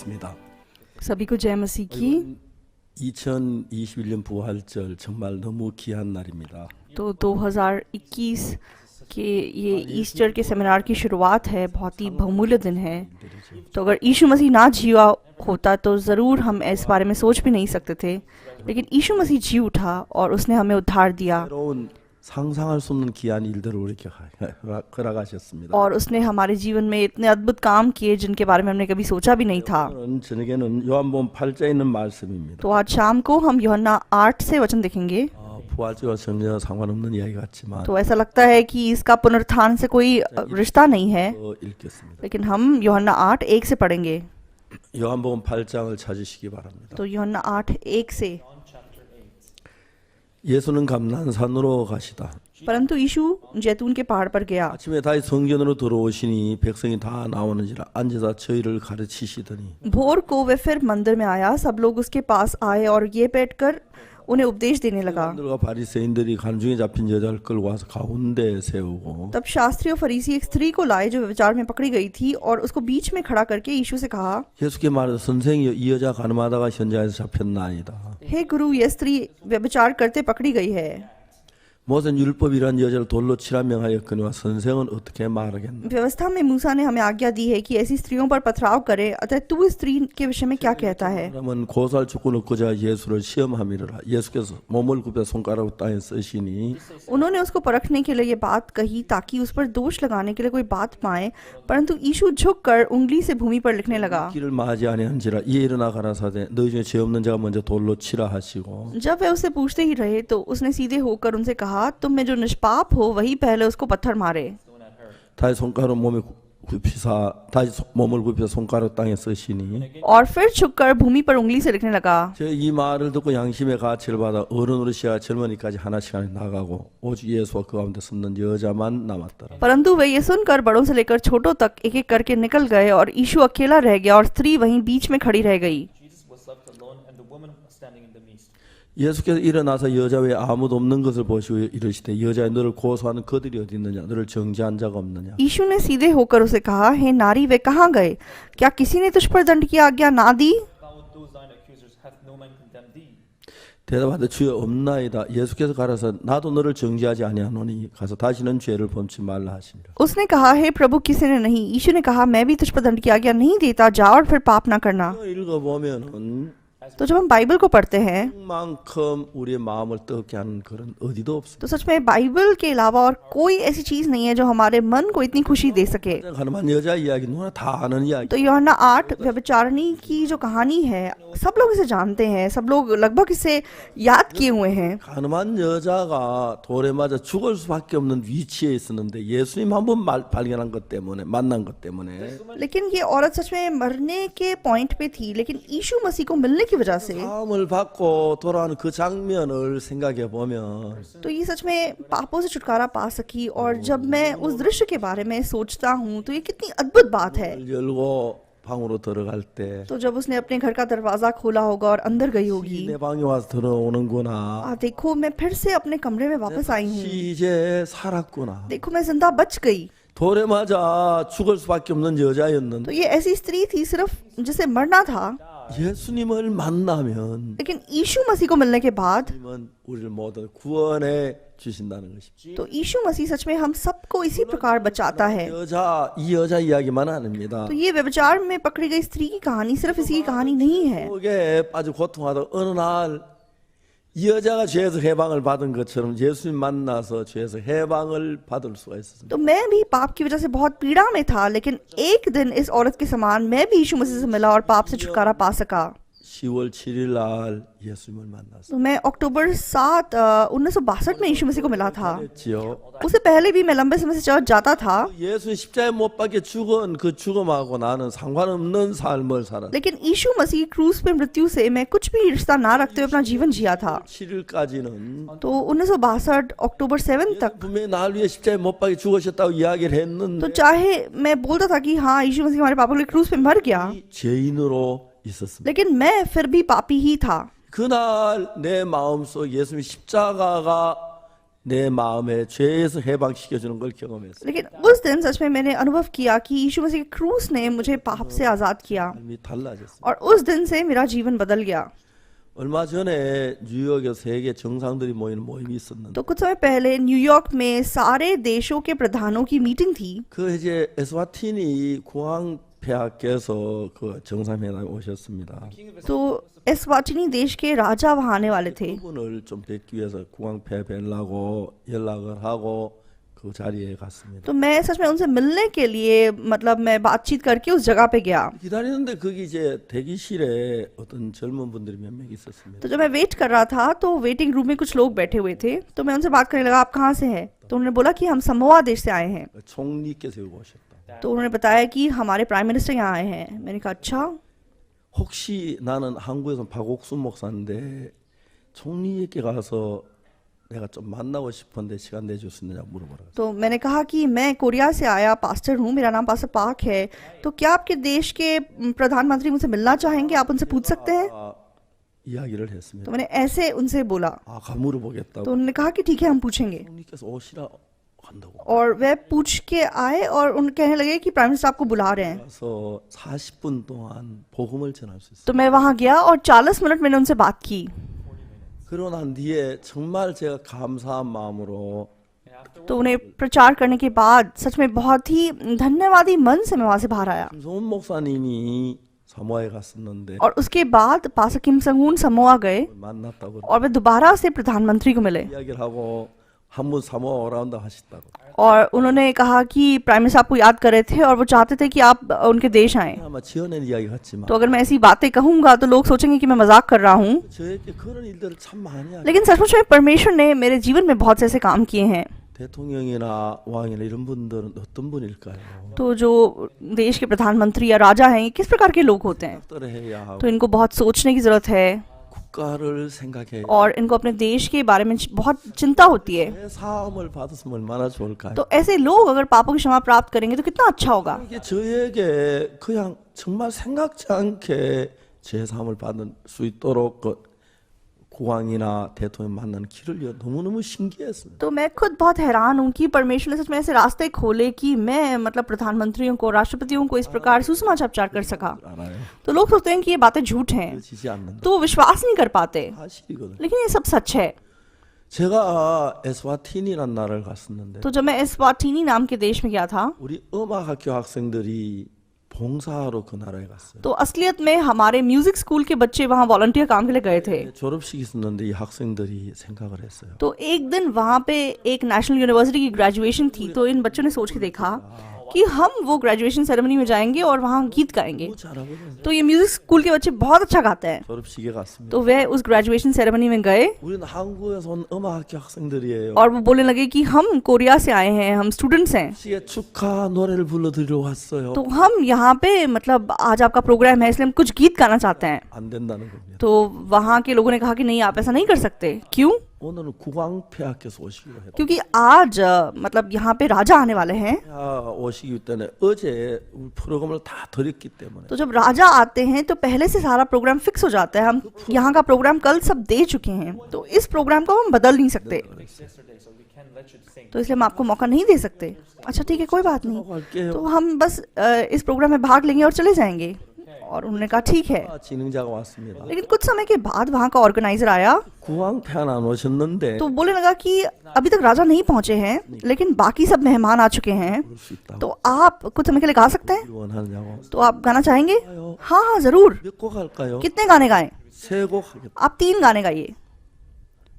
있습니다. सभी को जय मसीह की। 2021년 부활절 정말 너무 귀한 날입니다. तो 2021 के ये ईस्टर के सेमिनार की शुरुआत है, बहुत ही बहुमूल्य दिन है। तो अगर यीशु मसीह ना जिया होता तो ज़रूर हम इस बारे में सोच भी नहीं सकते थे, लेकिन यीशु मसीह जी उठा और उसने हमें उद्धार दिया 새로운 상상할 수 없는 귀한 일들을 이렇게 걸어가셨습니다. और उसने हमारे जीवन में इतने अद्भुत काम किए जिनके बारे में हमने कभी सोचा भी नहीं था। 오늘은 저녁에는 요한복음 8장에 있는 말씀입니다. तो आज शाम को हम यूहन्ना 8 से वचन देखेंगे। 부활절과 전혀 상관없는 이야기 같지만 तो ऐसा लगता है कि इसका पुनरुत्थान से कोई रिश्ता नहीं है, 읽겠습니다. लेकिन हम यूहन्ना 8:1 से पढ़ेंगे। 요한복음 8장을 찾으시기 바랍니다. तो यूहन्ना 8:1 से। 예수는 감난산으로 가시다. परंतु यीशु जैतून के पहाड़ पर गया। 아침에 다시 성전으로 들어오시니 백성이 다 나오는지라 앉아서 저희를 가르치시더니 भोर को वे फिर मंदिर में आया, सब लोग उसके पास आए और ये बैठकर उन्हें उपदेश देने लगा। 사람들과 바리새인들이 간중에 잡힌 여자를 끌고 와서 가운데 세우고 तब शास्त्री और फरीसी एक स्त्री को लाए जो व्यभिचार में पकड़ी गई थी और उसको बीच में खड़ा करके यीशु से कहा, 예수께 말하되 선생이 이 여자 가늠하다가 현장에서 잡혔나이다. हे गुरु, यह स्त्री व्यभिचार करते पकड़ी गई है। 모세는 율법이란 여자를 돌로 치라 명하였거니와 선생은 어떻게 말하겠나. व्यवस्था में मूसा ने हमें आज्ञा दी है कि ऐसी स्त्रियों पर पथराव करे, अतः तू इस स्त्री के विषय में क्या कहता है? 그러면 고소할 조건 얻고자 예수를 시험함이라. 예수께서 몸을 굽혀 손가락으로 땅에 쓰시니 उन्होंने उसको परखने के लिए ये बात कही ताकि उस पर दोष लगाने के लिए कोई बात पाए, परंतु यीशु झुककर उंगली से भूमि पर लिखने लगा। 길을 맞이 아니한지라 이에 일어나 가라사대 너희 중에 죄 없는 자가 먼저 돌로 치라 하시고 जब वे उससे पूछते ही रहे तो उसने सीधे होकर उनसे कहा, तुम में जो निष्पाप हो वही पहले उसको पत्थर मारे। 다시 손가락으로 몸을 굽혀 손가락 땅에 쓰시니 और फिर झुककर भूमि पर उंगली से लिखने लगा। 이 말을 듣고 양심의 가치를 받아 어른으로 시작해 젊은이까지 하나씩 나가고 오직 예수와 그 가운데 섰는 여자만 남았더라. परंतु वे ये सुनकर बड़ों से लेकर छोटों तक एक एक करके निकल गए और यीशु अकेला रह गया और स्त्री वहीं बीच में खड़ी रह गई। 예수께서 일어나서 여자 외에 아무도 없는 것을 보시고 이르시되 여자여 너를 고소하는 그들이 어디 있느냐 너를 정죄한 자가 없느냐. यीशु ने सीधे होकर उसे कहा, हे नारी, वे कहाँ गए? क्या किसी ने तुझ पर दंड की आज्ञा ना दी? 대답하되 주여 없나이다. 예수께서 가라사 나도 너를 정죄하지 아니하노니 가서 다시는 죄를 범치 말라 하시니라. उसने कहा, हे प्रभु, किसी ने नहीं। यीशु ने कहा, मैं भी तुझ पर दंड की आज्ञा नहीं देता, जा और फिर पाप ना करना। 읽어보면은 तो जब हम बाइबल को पढ़ते हैं 만큼 우리의 마음을 뜨겁게 하는 그런 어디도 없습니다. तो सच में बाइबल के अलावा और कोई ऐसी चीज नहीं है जो हमारे मन को इतनी खुशी दे सके। 가늠한 여자 이야기 누구나 다 아는 이야기. तो यूहन्ना 8 व्यभिचारिणी की जो कहानी है, सब लोग इसे जानते हैं, सब लोग लगभग इसे याद किए हुए हैं। 가늠한 여자가 돌에 맞아 죽을 수밖에 없는 위치에 있었는데 예수님 한 번 발견한 것 때문에 만난 것 때문에 लेकिन ये औरत सच में मरने के पॉइंट पे थी, लेकिन यीशु मसीह को मिलने की वजह से 사함을 받고 돌아오는 그 장면을 생각해 보면 तो ये सच में पापों से छुटकारा पा सकी। और जब मैं उस दृश्य के बारे में सोचता हूँ तो ये कितनी अद्भुत बात है। 열고 방으로 들어갈 때 तो जब उसने अपने घर का दरवाजा खोला होगा और अंदर गई होगी, 내 방에 와서 들어오는구나. देखो मैं फिर से अपने कमरे में वापस आई हूँ, 이제 살았구나. देखो मैं जिंदा बच गई। 돌에 맞아 죽을 수밖에 없는 तो 여자였는데 ये ऐसी स्त्री थी सिर्फ जिसे मरना था, 예수님을 만나면 लेकिन यीशु मसीह को मिलने के बाद 주님은 우리를 모두 구원해 주신다는 것입니다. तो यीशु मसीह सच में हम सबको इसी प्रकार बचाता है। 이 여자 이야기만 아닙니다. तो ये व्यभिचार में पकड़ी गई स्त्री की कहानी सिर्फ इसी की कहानी नहीं है। 속에 빠져 고통하다 어느 날 이 여자가 죄에서 해방을 받은 것처럼 예수님 만나서 죄에서 해방을 받을 수가 있었습니다. तो मैं भी पाप की वजह से बहुत पीड़ा में था, लेकिन एक दिन इस औरत के समान मैं भी यीशु मसीह से मिला और पाप से छुटकारा पा सका। 10월 7일 날 예수님을 만났어요. तो मैं अक्टूबर 7 1962 में यीशु मसीह को मिला था। 그랬지요. उससे पहले भी मैं लंबे समय से चर्च जाता था, 예수님 십자가에 못 박혀 죽은 그 죽음하고 나는 상관없는 삶을 살았어요. लेकिन यीशु मसीह क्रूस पे मृत्यु से मैं कुछ भी रिश्ता ना रखते हुए अपना जीवन जिया था। 7일까지는 तो 1962 अक्टूबर 7 तक 분명히 날 위해 십자가에 못 박혀 죽으셨다고 이야기를 했는데 तो चाहे मैं बोलता था कि हाँ यीशु मसीह हमारे पापों के लिए क्रूस पे मर गया, 죄인으로 있었습니다. लेकिन मैं फिर भी पापी ही था। 그날 내 마음속 예수님 십자가가 내 마음에 죄에서 해방시켜 주는 걸 경험했어요. लेकिन उस दिन सच में मैंने अनुभव किया कि यीशु मसीह के क्रूस ने मुझे पाप से आज़ाद किया 삶이 달라졌어요. और उस दिन से मेरा जीवन बदल गया। 얼마 전에 뉴욕에 세계 정상들이 모이는 모임이 있었는데 तो कुछ समय पहले न्यूयॉर्क में सारे देशों के प्रधानों की मीटिंग थी। 그 이제 에스와티니 공항폐하께서 그 정상회담에 오셨습니다. तो एस्वाटिनी देश के राजा वहाँ आने वाले थे। 그분을 좀 뵙기 위해서 공항폐하 뵈려고 연락을 하고 그 자리에 갔습니다. तो मैं सच में उनसे मिलने के लिए मतलब मैं बातचीत करके उस जगह पे गया। 기다리는데 거기 이제 대기실에 어떤 젊은 분들이 몇 명 있었습니다. तो जब मैं वेट कर रहा था तो वेटिंग रूम में कुछ लोग बैठे हुए थे। तो मैं उनसे बात करने लगा, आप कहाँ से हैं? तो उन्होंने बोला कि हम समोआ देश से आए हैं। 총리께서 여기 오셨다. तो उन्होंने बताया कि हमारे प्राइम मिनिस्टर यहाँ आए हैं। मैंने कहा अच्छा। 혹시 나는 한국에서 박옥순 목사인데 총리에게 가서 내가 좀 만나고 싶은데 시간 내줄 수 있느냐 물어보라고. तो मैंने कहा कि मैं कोरिया से आया पास्टर हूँ, मेरा नाम पास्टर पाक है, तो क्या आपके देश के प्रधानमंत्री मुझसे मिलना चाहेंगे? आप उनसे पूछ सकते हैं। 이야기를 तो 했습니다. मैंने ऐसे उनसे बोला। 가 물어보겠다고. तो उन्होंने कहा कि ठीक है हम पूछेंगे। 총리께서 오시라 한다고. और वह पूछ के आए और उन कहने लगे कि प्राइम मिनिस्टर आपको बुला रहे हैं। 그래서 40분 동안 복음을 전할 수 있어요. तो मैं वहाँ गया और 40 मिनट मैंने उनसे बात की। 그러고 난 뒤에 정말 제가 감사한 마음으로 तो उन्हें प्रचार करने के बाद सच में बहुत ही धन्यवादी मन से मैं वहाँ से बाहर आया। 김성훈 목사님이 사모아에 갔었는데 और उसके बाद पास्टर किम संगून समोआ गए 만났다고 और वे दोबारा से प्रधानमंत्री को मिले 이야기를 하고 한 번 사모아 오라운다 하셨다고. और उन्होंने कहा कि प्राइम मिनिस्टर आपको याद कर रहे थे और वो चाहते थे कि आप उनके देश आएं। 아마 지어낸 이야기 같지만 तो अगर मैं ऐसी बातें कहूंगा तो लोग सोचेंगे कि मैं मजाक कर रहा हूँ, 저에게 그런 일들을 참 많이 하죠. लेकिन सचमुच में परमेश्वर ने मेरे जीवन में बहुत से ऐसे काम किए हैं। 대통령이나 왕이나 이런 분들은 어떤 분일까요? तो जो देश के प्रधानमंत्री या राजा हैं, ये किस प्रकार के लोग होते हैं? 생각들을 해야 하고 तो इनको बहुत सोचने की जरूरत है 국가를 생각해야 और इनको अपने देश के बारे में बहुत चिंता होती है। 내 사함을 받았으면 얼마나 좋을까요? तो ऐसे लोग अगर पापों की क्षमा प्राप्त करेंगे तो कितना अच्छा होगा। 이게 저에게 그냥 정말 생각지 않게 제 사함을 받을 수 있도록 그 국왕이나 대통령 만나는 길을 너무너무 신기했어요. तो मैं खुद बहुत हैरान हूँ कि परमेश्वर ने सच में ऐसे रास्ते खोले कि मैं मतलब प्रधानमंत्रियों को, राष्ट्रपतियों को इस प्रकार सुसमाचार प्रचार कर सका। 알아요? तो लोग सोचते हैं कि ये बातें झूठ हैं, 지지 않는다. तो वो विश्वास नहीं कर पाते, 사실이거든. लेकिन ये सब सच है। 제가 에스와티니라는 나라를 갔었는데 तो जब मैं एस्वाटिनी नाम के देश में गया था 우리 음악학교 학생들이 봉사하러 그 나라에 갔어요. तो असलियत में हमारे म्यूजिक स्कूल के बच्चे वहाँ वॉलंटियर काम के लिए गए थे। 졸업식이 있었는데 이 학생들이 생각을 했어요. तो एक दिन वहाँ पे एक नेशनल यूनिवर्सिटी की ग्रेजुएशन थी, तो इन बच्चों ने सोच के देखा कि हम वो ग्रेजुएशन सेरेमनी में जाएंगे और वहाँ गीत गाएंगे। 너무 잘하거든요. तो ये म्यूजिक स्कूल के बच्चे बहुत अच्छा गाते हैं, 졸업식에 갔습니다. तो वे उस ग्रेजुएशन सेरेमनी में गए 우리는 한국에서 온 음악학교 학생들이에요. और वो बोलने लगे कि हम कोरिया से आए हैं, हम स्टूडेंट्स हैं, 시에 축하 노래를 불러드리러 왔어요. तो हम यहाँ पे मतलब आज आपका प्रोग्राम है इसलिए हम कुछ गीत गाना चाहते हैं। 안 된다는 겁니다. तो वहाँ के लोगों ने कहा कि नहीं, आप ऐसा नहीं कर सकते। क्यों? 오늘은 국왕폐하께서 오시기로 했다. क्योंकि आज मतलब यहाँ पे राजा आने वाले हैं। 오시기 때문에 어제 우리 프로그램을 다 드렸기 때문에 तो जब राजा आते हैं तो पहले से सारा प्रोग्राम फिक्स हो जाता है। हम यहाँ का प्रोग्राम कल सब दे चुके हैं, तो इस प्रोग्राम को हम बदल नहीं सकते, तो इसलिए हम आपको मौका नहीं दे सकते। अच्छा ठीक है, कोई बात नहीं, 할게요. तो हम बस इस प्रोग्राम में भाग लेंगे और चले जाएंगे। और उन्होंने कहा ठीक है। 진행자가 왔습니다. लेकिन कुछ समय के बाद वहाँ का ऑर्गेनाइजर आया 국왕폐하는 안 오셨는데 तो बोलने लगा कि अभी तक राजा नहीं पहुंचे हैं, लेकिन बाकी सब मेहमान आ चुके हैं, 부를 수 있다고 तो आप कुछ समय के लिए गा सकते हैं। 원하느냐고. तो आप गाना चाहेंगे? हाँ हाँ जरूर। 몇 곡 할까요? कितने गाने गाएं? 3곡 하겠다. आप 3 गाने गाइए।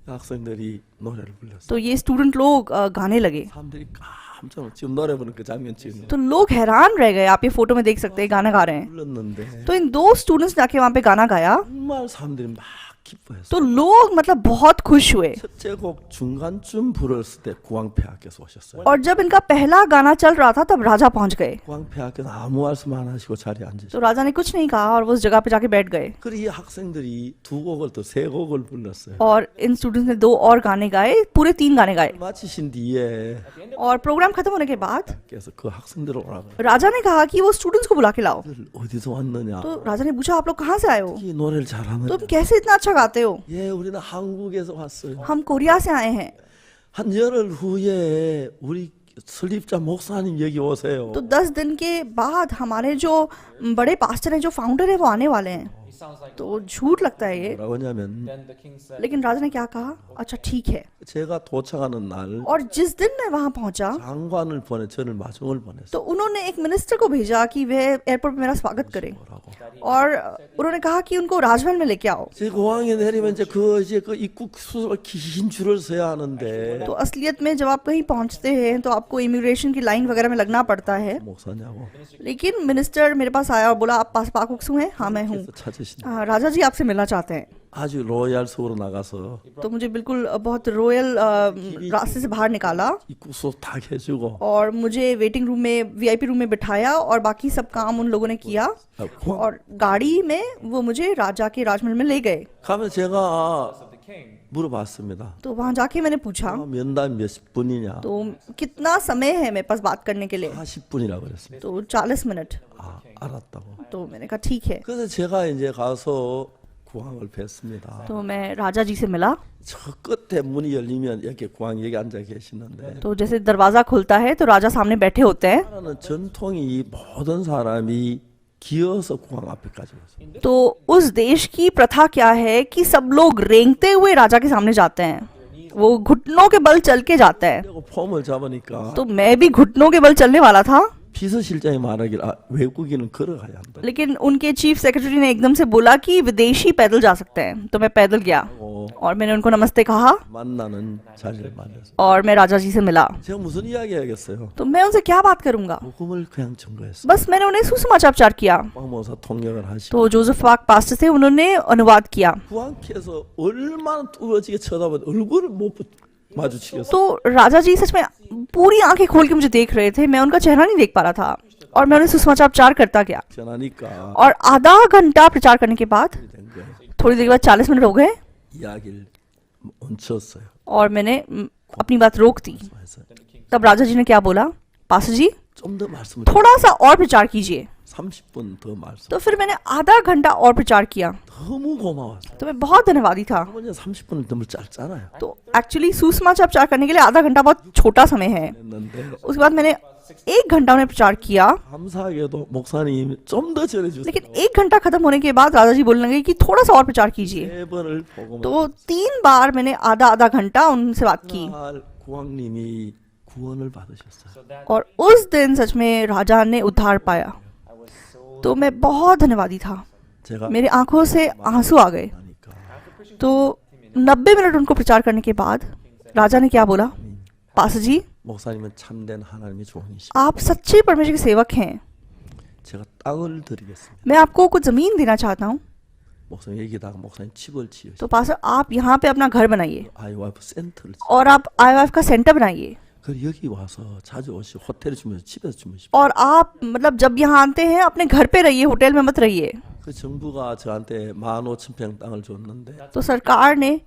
학생들이 노래를 불렀어요. तो ये स्टूडेंट लोग गाने लगे, 사람들이 깜짝 놀랐어요. 지금 노래 부르는 그 장면 찍는 तो लोग हैरान रह गए। आप ये फोटो में देख सकते हैं, गाना गा रहे हैं। 불렀는데 तो इन 2 स्टूडेंट्स ने जाके वहाँ पे गाना गाया, 정말 사람들이 막 기뻐했어요. तो लोग मतलब बहुत खुश हुए। 첫째 곡 중간쯤 불렀을 때 국왕폐하께서 오셨어요. और जब इनका पहला गाना चल रहा था तब राजा पहुंच गए। 국왕폐하께서 아무 말씀 안 하시고 자리에 앉으셨어요. तो राजा ने कुछ नहीं कहा और वो उस जगह पे जाके बैठ गए। 그리고 이 학생들이 2곡을 또 3곡을 불렀어요. और इन स्टूडेंट्स ने 2 और गाने गाए, पूरे 3 गाने गाए। 마치신 뒤에 और प्रोग्राम खत्म होने के बाद 그래서 그 학생들을 오라고 राजा ने कहा कि वो स्टूडेंट्स को बुला के लाओ। 어디서 왔느냐? तो राजा ने पूछा आप लोग कहाँ से आए हो? 이 노래를 잘하는 तुम कैसे इतना अच्छा गाते हो? 예, 우리는 한국에서 왔어요. हम कोरिया से आए हैं। 한 열흘 후에 우리 설립자 목사님 여기 오세요. तो 10 दिन के बाद हमारे जो बड़े पास्टर हैं, जो फाउंडर है, वो आने वाले हैं। तो झूठ लगता है ये, 뭐라고 하냐면 लेकिन राजा ने क्या कहा, अच्छा ठीक है। 제가 도착하는 날 और जिस दिन मैं वहां पहुंचा 장관을 보내 저를 마중을 보냈어요. तो उन्होंने एक मिनिस्टर को भेजा कि वे एयरपोर्ट पे मेरा स्वागत करें, और उन्होंने कहा कि उनको राजमहल में लेके आओ। 제 공항에 내리면 이제 그 입국 수술 긴 줄을 서야 하는데 तो असलियत में जब आप कहीं पहुंचते हैं तो आपको इमिग्रेशन की लाइन वगैरह में लगना पड़ता है, 목사냐고 लेकिन मिनिस्टर मेरे पास आया और बोला आप पास पाकुक्सु हैं? हाँ मैं हूँ। 그래서 찾으신 राजा जी आपसे मिलना चाहते हैं। 아주 로얄 속으로 나가서 तो मुझे बिल्कुल बहुत रॉयल रास्ते से बाहर निकाला 입국 수술 다 해주고 और मुझे वेटिंग रूम में, वीआईपी रूम में बिठाया, और बाकी सब काम उन लोगों ने किया, और गाड़ी में वो मुझे राजा के राजमहल में ले गए। 가면 제가 물어봤습니다. तो वहां जाके मैंने पूछा 면담 몇 분이냐? तो कितना समय है मेरे पास बात करने के लिए? 40분이라고 그랬습니다. तो 40 मिनट। 알았다고. तो मैंने कहा ठीक है। 그래서 제가 이제 가서 국왕을 뵀습니다. तो मैं राजा जी से मिला। 저 끝에 문이 열리면 이렇게 국왕 여기 앉아 계시는데 तो जैसे दरवाजा खुलता है तो राजा सामने बैठे होते हैं। 나라는 전통이 모든 사람이 기어서 국왕 앞에까지 왔어요. तो उस देश की प्रथा क्या है कि सब लोग रेंगते हुए राजा के सामने जाते हैं, वो घुटनों के बल चल के जाता है। 그리고 폼을 잡으니까 तो मैं भी घुटनों के बल चलने वाला था, 비서실장이 말하길 외국인은 걸어가야 한다. लेकिन उनके चीफ सेक्रेटरी ने एकदम से बोला कि विदेशी पैदल जा सकते हैं। तो मैं पैदल गया और मैंने उनको नमस्ते कहा 만나는 자리를 만들었어요. और मैं राजा जी से मिला। 제가 무슨 이야기 하겠어요? तो मैं उनसे क्या बात करूंगा, 복음을 그냥 전거했어요. बस मैंने उन्हें सुसमाचार किया। 박모사 통역을 하시고 तो जोसेफ पाक पास्टर थे, उन्होंने अनुवाद किया। 국왕께서 얼마나 뚜어지게 쳐다보는데 얼굴을 못 마주치겠어요. तो राजा जी सच में पूरी आंखें खोल के मुझे देख रहे थे, मैं उनका चेहरा नहीं देख पा रहा था, और मैं उन्हें सुसमाचार करता गया। 전하니까 और आधा घंटा प्रचार करने के बाद, 된 거예요. थोड़ी देर के बाद 40 मिनट हो गए 이야기를 멈췄어요. और मैंने अपनी बात रोक दी। 그래서 तब राजा जी ने क्या बोला, पास्टर जी 좀 더 말씀을 थोड़ा सा और प्रचार कीजिए। 30분 더 말씀. तो फिर मैंने आधा घंटा और प्रचार किया। 너무 고마웠어요. तो मैं बहुत धन्यवादी था। 그러면 30분은 너무 짧잖아요. तो एक्चुअली सुसमाचार प्रचार करने के लिए आधा घंटा बहुत छोटा समय है। 했는데 उसके बाद मैंने 1 घंटा उन्हें प्रचार किया, 감사하게도 목사님 좀 더 전해주세요. लेकिन 1 घंटा खत्म होने के बाद राजा जी बोलने लगे कि थोड़ा सा और प्रचार कीजिए। 3번을 복음을 तो 3 बार मैंने आधा आधा घंटा उनसे बात की, 국왕님이 구원을 받으셨어요. और उस दिन सच में राजा ने उद्धार पाया। तो मैं बहुत धन्यवादी था, 제가 मेरे आंखों से आंसू आ गए। 하니까 तो 90 मिनट उनको प्रचार करने के बाद राजा ने क्या बोला, पास्टर जी 목사님은 참된 하나님의 종이시. आप सच्चे परमेश्वर के सेवक हैं, 제가 땅을 드리겠습니다. मैं आपको कुछ जमीन देना चाहता हूँ। 목사님 여기다가 목사님 집을 지으시고 तो पास्टर आप यहाँ पे अपना घर बनाइए IYF 센터를 और आप IYF का सेंटर बनाइए, 그 여기 와서 자주 오시고 호텔에 주면서 집에서 주무시고 और आप मतलब जब यहाँ आते हैं अपने घर पे रहिए, होटल में मत रहिए। 그 정부가 저한테 15,000평 땅을 줬는데 तो सरकार ने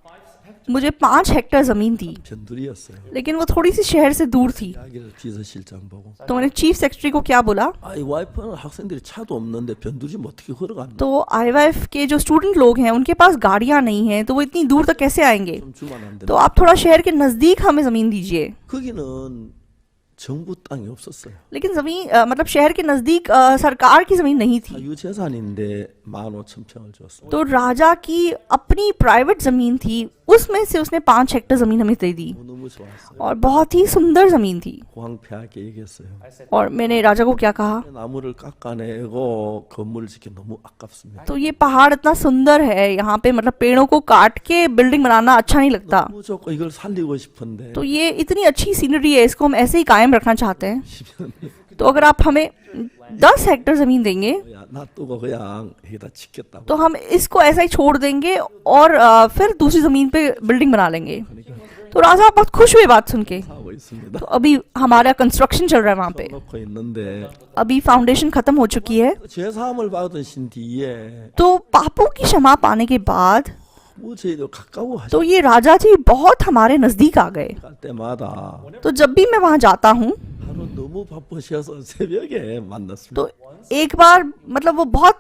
मुझे 5 हेक्टेयर जमीन दी, 변두리였어요. लेकिन वो थोड़ी सी शहर से दूर थी। 이야기를 비서실장 보고 तो मैंने चीफ सेक्रेटरी को क्या बोला, IYF는 학생들이 차도 없는데 변두리면 어떻게 걸어가는 तो IYF के जो स्टूडेंट लोग हैं उनके पास गाड़ियां नहीं हैं, तो वो इतनी दूर तक कैसे आएंगे? 좀 주면 안 तो 되나? आप थोड़ा शहर के नजदीक हमें जमीन दीजिए। 거기는 정부 땅이 없었어요. लेकिन जमीन मतलब शहर के नजदीक सरकार की जमीन नहीं थी। 자유재산인데 15,000평을 줬어요. तो राजा की अपनी प्राइवेट जमीन थी, उसमें से उसने 5 हेक्टेयर जमीन हमें दे दी, 너무 좋았어요. और बहुत ही सुंदर जमीन थी। 황폐하게 얘기했어요. और मैंने राजा को क्या कहा, 나무를 깎아내고 건물을 짓기 너무 아깝습니다. तो ये पहाड़ इतना सुंदर है, यहाँ पे मतलब पेड़ों को काट के बिल्डिंग बनाना अच्छा नहीं लगता। 너무 좋고 이걸 살리고 싶은데 तो ये इतनी अच्छी सीनरी है, इसको हम ऐसे ही कायम रखना चाहते हैं। तो अगर आप हमें 10 हेक्टेयर जमीन देंगे 야, 놔두고 그냥 여기다 짓겠다고. तो हम इसको ऐसा ही छोड़ देंगे और फिर दूसरी जमीन पे बिल्डिंग बना लेंगे। तो राजा बहुत खुश हुए बात सुन के। 하고 있습니다. तो अभी हमारा कंस्ट्रक्शन चल रहा है वहाँ पे, 놓고 있는데 अभी फाउंडेशन खत्म हो चुकी है। 죄사함을 받으신 뒤에 तो पापों की क्षमा पाने के बाद 뭐 저희도 가까워 하실 तो ये राजा जी बहुत हमारे नजदीक आ गए। 때마다 तो जब भी मैं वहाँ जाता हूँ 하루 너무 바쁘셔서 새벽에 만났습니다. तो एक बार मतलब वो बहुत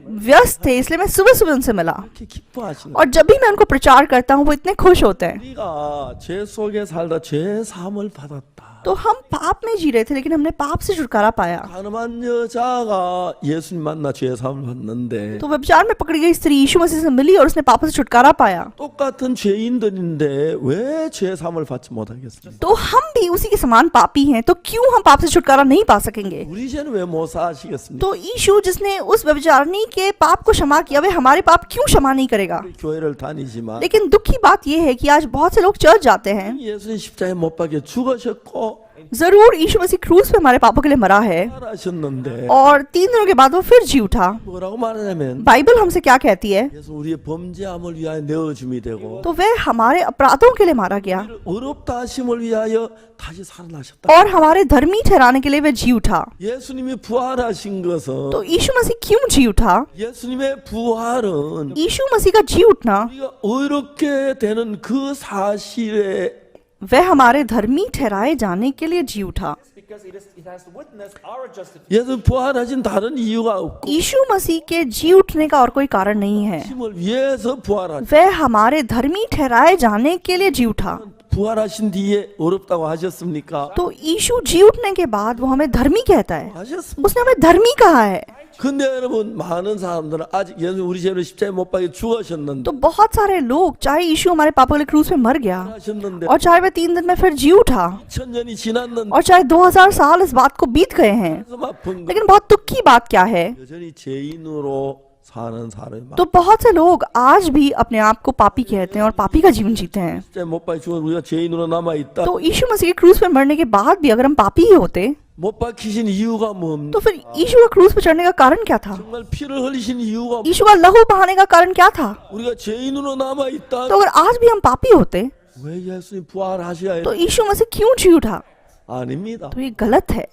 व्यस्त थे, इसलिए मैं सुबह सुबह उनसे मिला। 이렇게 기뻐하시는 और जब भी मैं उनको प्रचार करता हूँ वो इतने खुश होते हैं। 우리가 죄 속에 살다 죄 사함을 받았다. तो हम पाप में जी रहे थे, लेकिन हमने पाप से छुटकारा पाया। 가늠한 여자가 예수님 만나 죄 사함을 받는데 तो व्यभिचार में पकड़ी गई स्त्री यीशु मसीह से मिली और उसने पापों से छुटकारा पाया। 똑같은 죄인들인데 왜 죄 사함을 받지 못하겠습니까? तो हम भी उसी के समान पापी हैं, तो क्यों हम पाप से छुटकारा नहीं पा सकेंगे? 우리 죄는 왜 못 사하시겠습니까? तो यीशु जिसने उस व्यभिचारिणी के पाप को क्षमा किया, वे हमारे पाप क्यों क्षमा नहीं करेगा? 우리 교회를 다니지만 लेकिन दुख की बात यह है कि आज बहुत से लोग चर्च जाते हैं। 예수님 십자가에 못 박혀 죽으셨고 जरूर यीशु मसीह क्रूस पे हमारे पापों के लिए मरा है, 살아셨는데 और 3 दिनों के बाद वो फिर जी उठा। 뭐라고 말하냐면 बाइबल हमसे क्या कहती है? 예수 우리의 범죄함을 위하여 내어줌이 되고 तो वह हमारे अपराधों के लिए मारा गया 어렵다 하심을 위하여 다시 살아나셨다. और हमारे धर्मी ठहराने के लिए वह जी उठा। 예수님이 부활하신 것은 तो यीशु मसीह क्यों जी उठा? 예수님의 부활은 यीशु मसीह का जी उठना 우리가 어렵게 되는 그 사실에 वह हमारे धर्मी ठहराए जाने के लिए जी उठा। because it has witnessed our justification. 예수 부활하신 다른 이유가 없고 यीशु मसीह के जी उठने का और कोई कारण नहीं है, 힘을 위해서 부활하신 वह हमारे धर्मी ठहराए जाने के लिए जी उठा। 부활하신 뒤에 어렵다고 하셨습니까? तो यीशु जी उठने के बाद वो हमें धर्मी कहता है, 하셨습니다. उसने हमें धर्मी कहा है। 근데 여러분 많은 사람들은 아직 예수 우리 죄로 십자가에 못 박혀 죽으셨는데 तो बहुत सारे लोग, चाहे यीशु हमारे पापों के लिए क्रूस में मर गया 하셨는데 और चाहे वह 3 दिन में फिर जी उठा 2000년이 지났는데 और चाहे 2000 साल इस बात को बीत गए हैं, 가슴 아픈 거 लेकिन बहुत दुख की बात क्या है? 여전히 죄인으로 사는 사람이 많아. तो बहुत से लोग आज भी अपने आप को पापी कहते हैं और पापी का जीवन जीते हैं। 십자가에 못 박혀 죽은 우리가 죄인으로 남아 있다. तो यीशु मसीह के क्रूस पे मरने के बाद भी अगर हम पापी ही होते, 못 박히신 이유가 뭡니까? तो फिर यीशु का क्रूस पे चढ़ने का कारण क्या था? 정말 피를 흘리신 이유가 यीशु का लहू बहाने का कारण क्या था? 우리가 죄인으로 남아 있다. तो अगर आज भी हम पापी होते, 왜 예수님 부활하셔야 तो 해요? यीशु मसीह क्यों जी उठा? 아닙니다. तो ये गलत है।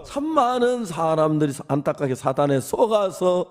참 많은 사람들이 안타깝게 사단에 속아서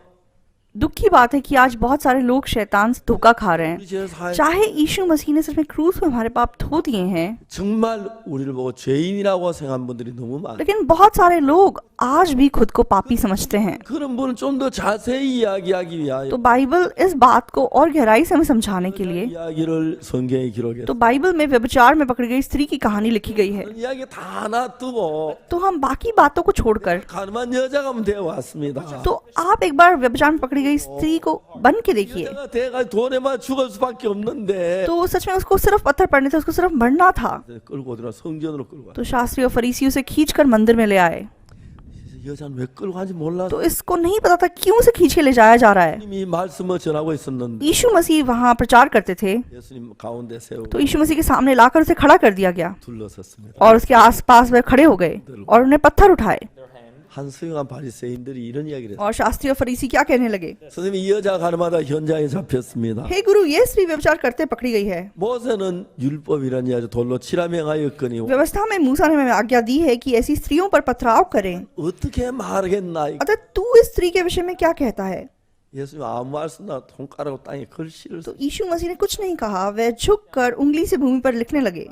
दुख की बात है कि आज बहुत सारे लोग शैतान से धोखा खा रहे 우리 हैं। 죄 사해 चाहे यीशु मसीह ने सच में क्रूस पे हमारे पाप धो दिए हैं, 정말 우리를 보고 죄인이라고 생각한 분들이 너무 많아요. लेकिन बहुत सारे लोग आज भी खुद को पापी समझते हैं। 그런 분은 좀 더 자세히 이야기하기 위하여 तो बाइबल इस बात को और गहराई से हमें समझाने के लिए, 이야기를 성경에 기록했어요. तो बाइबल में व्यभिचार में पकड़ी गई स्त्री की कहानी लिखी गई है। 그런 이야기 다 놔두고 तो हम बाकी बातों को छोड़कर, 가늠한 여자가 되어 왔습니다. तो आप एक बार व्यभिचार में पकड़ी गई स्त्री को बन के देखिए। 여자가 돼가 돈에만 죽을 수밖에 없는데 तो सच में उसको सिर्फ पत्थर पड़ने थे, उसको सिर्फ मरना था। 끌고 들어 성전으로 끌고 와. तो शास्त्री और फरीसी उसे खींचकर मंदिर में ले आए। 여자는 왜 끌고 가는지 몰라. तो इसको नहीं पता था क्यों उसे खींच के ले जाया जा रहा है। 예수님이 말씀을 전하고 있었는데 यीशु मसीह वहाँ प्रचार करते थे, 예수님 가운데 세우고 तो यीशु मसीह के सामने लाकर उसे खड़ा कर दिया गया 둘러섰습니다. और उसके आसपास वह खड़े हो गए और उन्हें पत्थर उठाए। 한수용한 바리새인들이 이런 이야기를 했어요. और शास्त्री और फरीसी क्या कहने लगे? 선생님 이 여자 가늠하다 현장에 잡혔습니다. हे गुरु, ये स्त्री व्यभिचार करते पकड़ी गई है। 모세는 율법이라는 이야기 돌로 칠하명하였거니 व्यवस्था में मूसा ने हमें आज्ञा दी है कि ऐसी स्त्रियों पर पथराव करें। 어떻게 말하겠나. अतः तू इस स्त्री के विषय में क्या कहता है? 예수님 아무 말씀나 손가락으로 땅에 글씨를 तो यीशु मसीह ने कुछ नहीं कहा, वह झुककर उंगली से भूमि पर लिखने लगे।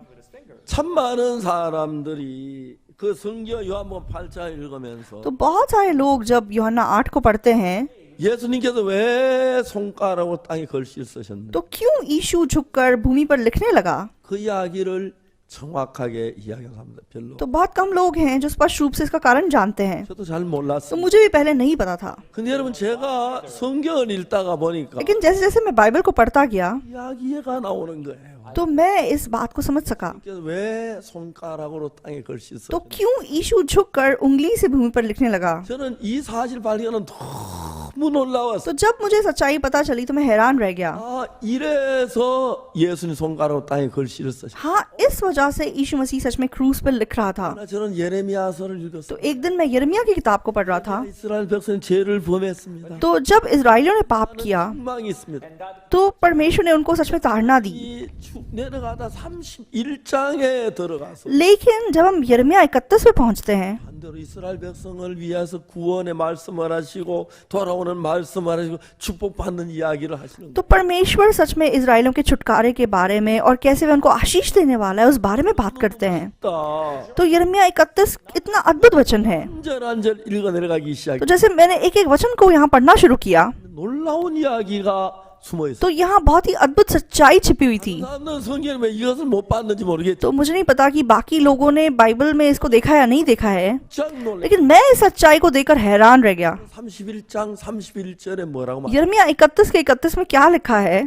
참 많은 사람들이 그 성경 요한복음 8장 읽으면서 तो बहुत सारे लोग जब यूहन्ना 8 को पढ़ते हैं, 예수님께서 왜 손가락으로 땅에 글씨를 쓰셨나. तो क्यों यीशु झुककर भूमि पर लिखने लगा? 그 이야기를 정확하게 이야기합니다. 별로. तो बहुत कम लोग हैं जो स्पष्ट रूप से इसका कारण जानते हैं। 저도 잘 तो 몰랐어요. मुझे भी पहले नहीं पता था, 근데 여러분 제가 성경을 읽다가 보니까 लेकिन जैसे जैसे मैं बाइबल को पढ़ता गया, 이야기가 나오는 거예요. तो मैं इस बात को समझ सका। 그래서 왜 손가락으로 땅에 글씨 써? तो क्यों यीशु झुककर उंगली से भूमि पर लिखने लगा? 저는 이 사실 발견은 너무 놀라웠어요. तो जब मुझे सच्चाई पता चली तो मैं हैरान रह गया। 아 이래서 예수님 손가락으로 땅에 글씨를 쓰셨. हाँ, इस वजह से यीशु मसीह सच में क्रूस पर लिख रहा था। 저는 예레미야서를 तो 읽었어요. एक दिन मैं यिर्मयाह की किताब को पढ़ रहा था। 이스라엘 백성은 죄를 범했습니다. तो जब इजराइलियों ने पाप किया, 욕망이 있습니다. तो परमेश्वर ने उनको सच में ताड़ना दी। 이 쭉 내려가다 31장에 들어가서 लेकिन जब हम यिर्मयाह 31 में पहुंचते हैं 반대로 이스라엘 백성을 위해서 구원의 말씀을 하시고 돌아오는 말씀을 하시고 축복받는 이야기를 하시는 तो परमेश्वर सच में इजराइलियों के छुटकारे के बारे में और कैसे वे उनको आशीष देने वाला है उस बारे में बात करते हैं। 거다. तो यिर्मयाह 31 इतना अद्भुत वचन है। 한 절 읽어 내려가기 시작. तो जैसे मैंने एक एक वचन को यहाँ पढ़ना शुरू किया 놀라운 이야기가 숨어 있어. तो यहाँ बहुत ही अद्भुत सच्चाई छिपी हुई थी। 나는 성경에 왜 이것을 못 봤는지 모르겠죠. तो मुझे नहीं पता कि बाकी लोगों ने बाइबल में इसको देखा या नहीं देखा है, 짱 놀래. लेकिन मैं इस सच्चाई को देखकर हैरान रह गया। 31장 31절에 뭐라고 말? यिर्मयाह 31 के 31 में क्या लिखा है?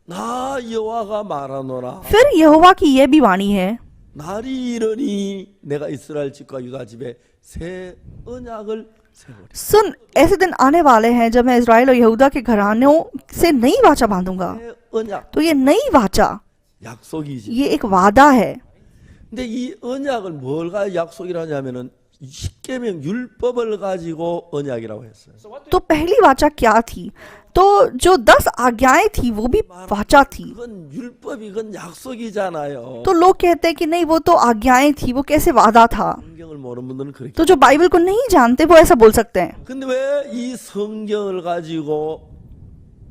나 여호와가 말하노라. फिर यहोवा की यह भी वाणी है, 날이 이르니 내가 이스라엘 집과 유다 집에 새 언약을 세우리. सुन ऐसे दिन आने वाले हैं जब मैं इजराइल और यहूदा के घरानों से नई वाचा बांधूंगा। 새 언약 तो ये नई वाचा, 약속이지. ये एक वादा है। 근데 이 언약을 뭘 가지고 약속이라 하냐면은 십계명 율법을 가지고 언약이라고 했어요. तो पहली वाचा क्या थी? तो जो 10 आज्ञाएं थी वो भी वाचा थी। 그건 율법이 그건 약속이잖아요. तो लोग कहते हैं कि नहीं वो तो आज्ञाएं थी, वो कैसे वादा था। 성경을 모르는 분들은 그렇게. तो जो बाइबल को नहीं जानते वो ऐसा बोल सकते हैं। 근데 왜 이 성경을 가지고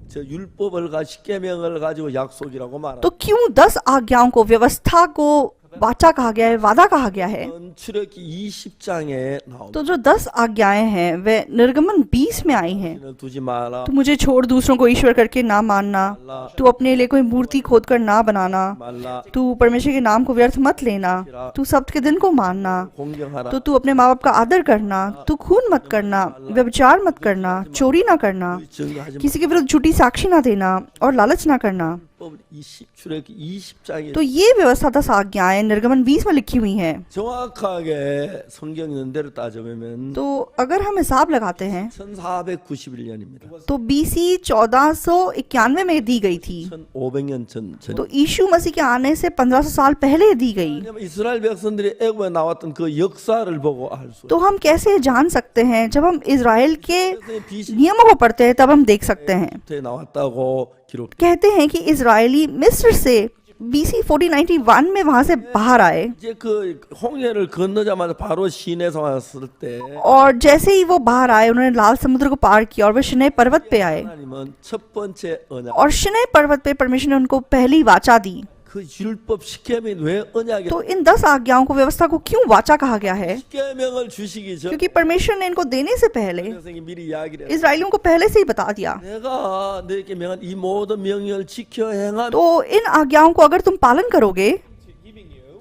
저 율법을 가 십계명을 가지고 약속이라고 말하는? तो क्यों 10 आज्ञाओं को, व्यवस्था को वाचा कहा गया है, वादा कहा गया है? 출애굽기 20장에 나옵니다. तो जो 10 आज्ञाएं हैं वे निर्गमन 20 में आई हैं। 신을 두지 마라. तू मुझे छोड़ दूसरों को ईश्वर करके ना मानना, तू अपने लिए कोई मूर्ति खोद कर ना बनाना, 말라. तू परमेश्वर के नाम को व्यर्थ मत लेना, तू सब्त के दिन को मानना, 공경하라. तो तू अपने माँ बाप का आदर करना, तू खून मत करना, व्यभिचार मत करना, चोरी ना करना, 증거하지 किसी के विरुद्ध झूठी साक्षी ना देना और लालच ना करना। 율법 20 출애굽기 20장에 तो ये व्यवस्था 10 आज्ञाएं निर्गमन 20 में लिखी हुई हैं। 정확하게 성경 연대로 따져보면 तो अगर हम हिसाब लगाते हैं 1491년입니다. तो BC 1491 में दी गई थी। 1500년 전. तो यीशु मसीह के आने से 1500 साल पहले दी गई। 왜냐면 이스라엘 백성들이 애굽에 나왔던 그 역사를 보고 알 수. तो हम कैसे जान सकते हैं? जब हम इजराइल के BC नियमों को पढ़ते हैं तब हम देख सकते हैं। 때 나왔다고 기록. कहते हैं कि इजरायली मिस्र से BC 1491 में वहां से बाहर आए 이제 그 홍해를 건너자마자 바로 시내에서 왔을 때 और जैसे ही वो बाहर आए उन्होंने लाल समुद्र को पार किया और वे शिनै पर्वत पे आए 하나님은 첫 번째 언약. और शिनै पर्वत पे परमेश्वर ने उनको पहली वाचा दी। 그 율법 십계명이 왜 언약이? तो इन 10 आज्ञाओं को, व्यवस्था को क्यों वाचा कहा गया है? 십계명을 주시기 전 क्योंकि परमेश्वर ने इनको देने से पहले 백성이 미리 이야기를 했어요. इजराइलियों को पहले से ही बता दिया। 내가 너에게 명한 이 모든 명령을 지켜 행하면 तो इन आज्ञाओं को अगर तुम पालन करोगे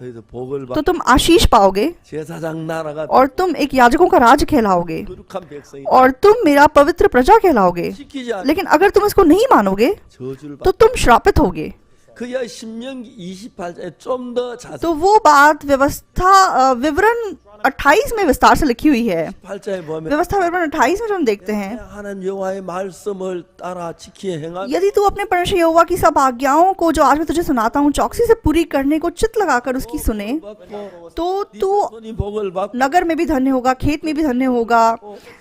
너희도 복을 तो 받. तुम आशीष पाओगे 제사장 나라가 और तुम एक याजकों का राज कहलाओगे 거룩한 백성이 और तुम मेरा पवित्र प्रजा कहलाओगे। 지키지 않. लेकिन अगर तुम इसको नहीं मानोगे 저주를 तो 받. तुम श्रापित होगे। 그야 신명기 28장에 좀 더 자세히. तो वो बात व्यवस्था विवरण 28 में विस्तार से लिखी हुई है। 28장에 보면 व्यवस्था विवरण 28 में जो हम देखते हैं, 하나님 여호와의 말씀을 따라 지키 행하면 यदि तू अपने परमेश्वर यहोवा की सब आज्ञाओं को जो आज मैं तुझे सुनाता हूँ चौकसी से पूरी करने को चित्त लगाकर उसकी सुने 받고 तो तू 손이 복을 받고 नगर में भी धन्य होगा, खेत में भी धन्य होगा,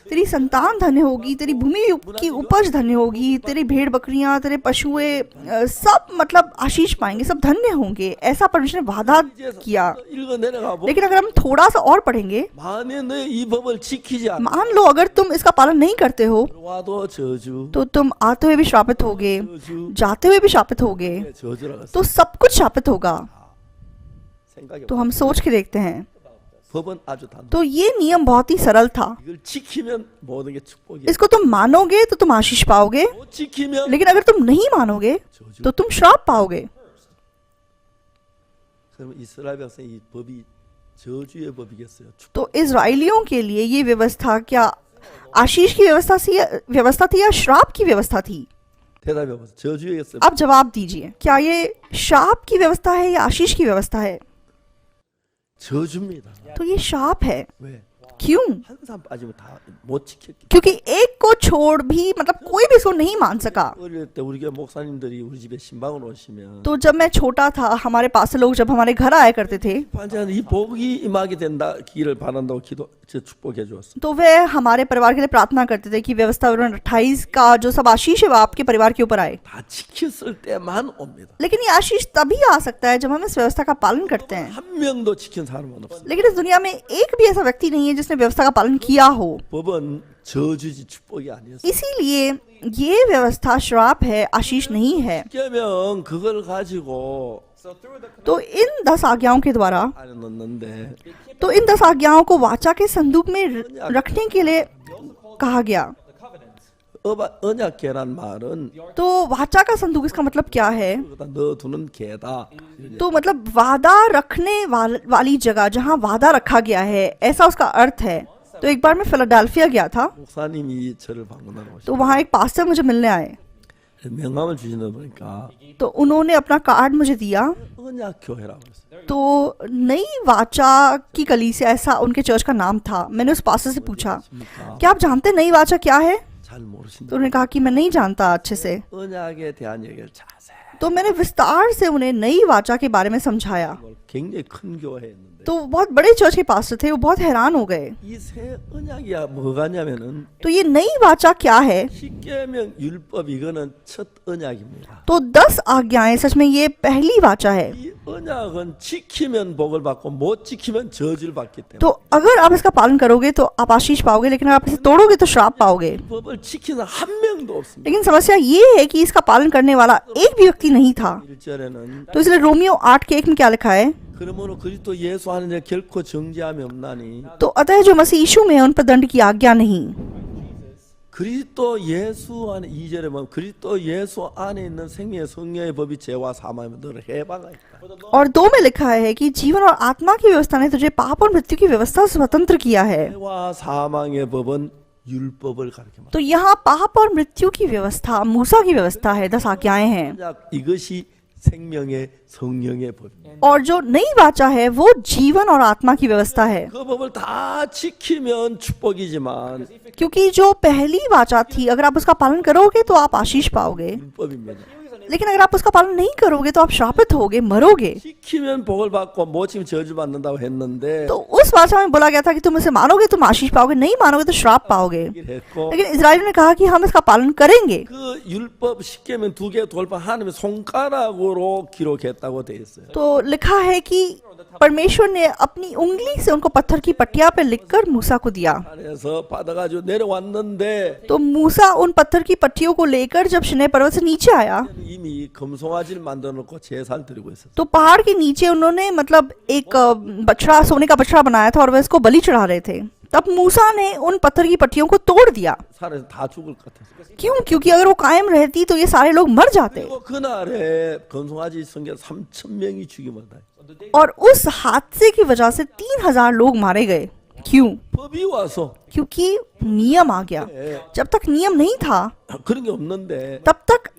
तेरी संतान धन्य होगी, तेरी भूमि की उपज धन्य होगी, तेरी भेड़ बकरियां, तेरे पशुएं सब मतलब आशीष पाएंगे, सब धन्य होंगे। ऐसा परमेश्वर ने वादा किया। 읽어 내려가 보. लेकिन अगर हम थोड़ा सा और पढ़ेंगे, 만에 너희 이 법을 지키지 않. मान लो अगर तुम इसका पालन नहीं करते हो 와도 저주. तो तुम आते हुए भी श्रापित होगे, 저주. जाते हुए भी श्रापित होगे, 저주라고 했어. तो सब कुछ श्रापित होगा। 생각해. तो हम सोच के देखते हैं, 법은 아주 단순. तो ये नियम बहुत ही सरल था। 이걸 지키면 모든 게 축복이야. इसको तुम मानोगे तो तुम आशीष पाओगे, 못 지키면 लेकिन अगर तुम नहीं मानोगे 저주. तो तुम श्राप पाओगे। 그럼 이스라엘 백성이 이 법이 저주의 법이겠어요. 축- तो इजराइलियों के लिए ये व्यवस्था क्या आशीष की व्यवस्था थी या श्राप की व्यवस्था थी? 대답해 보세요. 저주였어요. अब जवाब दीजिए, क्या ये श्राप की व्यवस्था है या आशीष की व्यवस्था है? 저주입니다. तो ये श्राप है। 왜? क्यों? 한 사람 빠지면 다 못 지켰기. क्योंकि एक को छोड़ भी मतलब कोई भी इसको नहीं मान सका। 어릴 때 우리 교회 목사님들이 우리 집에 신방을 오시면 तो जब मैं छोटा था, हमारे पास से लोग जब हमारे घर आया करते थे, 반찬 이 복이 임하게 된다 기를 바란다고 기도 축복해 주었어. तो वे हमारे परिवार के लिए प्रार्थना करते थे कि व्यवस्था 28 का जो सब आशीष है वो आपके परिवार के ऊपर आए। 다 지켰을 때만 옵니다. लेकिन ये आशीष तभी आ सकता है जब हम इस व्यवस्था का पालन करते हैं। 한 명도 지킨 사람은 없어. लेकिन इस दुनिया में एक भी ऐसा व्यक्ति नहीं है जिसने व्यवस्था का पालन किया हो। 법은 저주지 축복이 아니었어. इसीलिए ये व्यवस्था श्राप है, आशीष नहीं है। 십계명 그걸 가지고 So through the तो इन 10 आज्ञाओं के द्वारा, 안에 넣는데 तो इन 10 आज्ञाओं को वाचा के संदूक में रखने के लिए कहा गया। 언약 계란 말은 तो वाचा का संदूक इसका मतलब क्या है? 거기다 넣어두는 개다. तो मतलब वादा रखने वाली जगह जहाँ वादा रखा गया है, ऐसा उसका अर्थ है। तो एक बार मैं फिलाडेल्फिया गया था, 목사님이 저를 방문하러 오셨어요. तो वहाँ एक पास्टर मुझे मिलने आए। 명함을 주시는 보니까 तो उन्होंने अपना कार्ड मुझे दिया। 언약 교회라고 했어요. तो नई वाचा की कलीसिया, ऐसा उनके चर्च का नाम था। मैंने उस पास्टर से पूछा, क्या आप जानते हैं नई वाचा क्या है? 잘 모르신다. तो उन्होंने कहा कि मैं नहीं जानता अच्छे से। 언약에 대한 얘기를 자세히 तो मैंने विस्तार से उन्हें नई वाचा के बारे में समझाया। 굉장히 큰 교회였는데 तो बहुत बड़े चर्च के पास्टर थे, वो बहुत हैरान हो गए। 이 새 언약이야 뭐가냐면은 तो ये नई वाचा क्या है? 십계명 율법 이거는 첫 언약입니다. तो 10 आज्ञाएं, सच में ये पहली वाचा है। 이 언약은 지키면 복을 받고 못 지키면 저주를 받기 때문에 तो अगर आप इसका पालन करोगे तो आप आशीष पाओगे, लेकिन अगर आप इसे तोड़ोगे तो श्राप पाओगे। 법을 지키는 한 명도 없습니다. लेकिन समस्या ये है कि इसका पालन करने वाला एक भी व्यक्ति नहीं था। 1절에는 तो इसलिए रोमियो 8:1 में क्या लिखा है? 그러므로 그리스도 예수 하는 자 결코 정죄함이 없나니 तो अतः जो मसीह यीशु में है उन पर दंड की आज्ञा नहीं। 그리스도 예수 안에 2절에 보면 그리스도 예수 안에 있는 생명의 성령의 법이 죄와 사망의 너를 해방하 있다. और 2 में लिखा है कि जीवन और आत्मा की व्यवस्था ने तुझे पाप और मृत्यु की व्यवस्था से स्वतंत्र किया है। 죄와 사망의 법은 율법을 가르쳐 तो यहाँ पाप और मृत्यु की व्यवस्था मूसा की व्यवस्था है, 10 आज्ञाएं हैं। 말합니다. 이것이 생명의 성령의 법입니다. और जो नई वाचा है वो जीवन और आत्मा की व्यवस्था है। 그 법을 다 지키면 축복이지만 क्योंकि जो पहली वाचा थी, अगर आप उसका पालन करोगे तो आप आशीष पाओगे, 율법입니다. लेकिन अगर आप उसका पालन नहीं करोगे तो आप श्रापित होगे, मरोगे। 지키면 복을 받고 못 지키면 저주 받는다고 했는데 तो उस वाचा में बोला गया था कि तुम इसे मानोगे तुम आशीष पाओगे, नहीं मानोगे तो श्राप पाओगे। 얘기를 했고 लेकिन इजराइल ने कहा कि हम इसका पालन करेंगे। 그 율법 10계명 2개 돌파 하나님의 손가락으로 기록했다고 돼 있어요. तो लिखा है कि परमेश्वर ने अपनी उंगली से उनको पत्थर की पट्टिया पे लिखकर मूसा को दिया। 안에서 받아가지고 내려왔는데 तो मूसा उन पत्थर की पट्टियों को लेकर जब सिनै पर्वत से नीचे आया, 이미 금송아지를 만들어 놓고 제사를 드리고 있었어요. तो पहाड़ के नीचे उन्होंने मतलब एक बछड़ा, सोने का बछड़ा बनाया था और वे इसको बलि चढ़ा रहे थे। तब मूसा ने उन पत्थर की पट्टियों को तोड़ दिया। 살아서 다 죽을 것 같았어요. क्यों? क्योंकि अगर वो कायम रहती तो ये सारे लोग मर जाते। 그리고 그날에 금송아지 성경 3,000명이 죽임을 당했어요. और उस हादसे की वजह से 3,000 लोग मारे गए। क्यों? 법이 와서 क्योंकि नियम आ गया। जब तक नियम नहीं था 그런 게 없는데 तब तक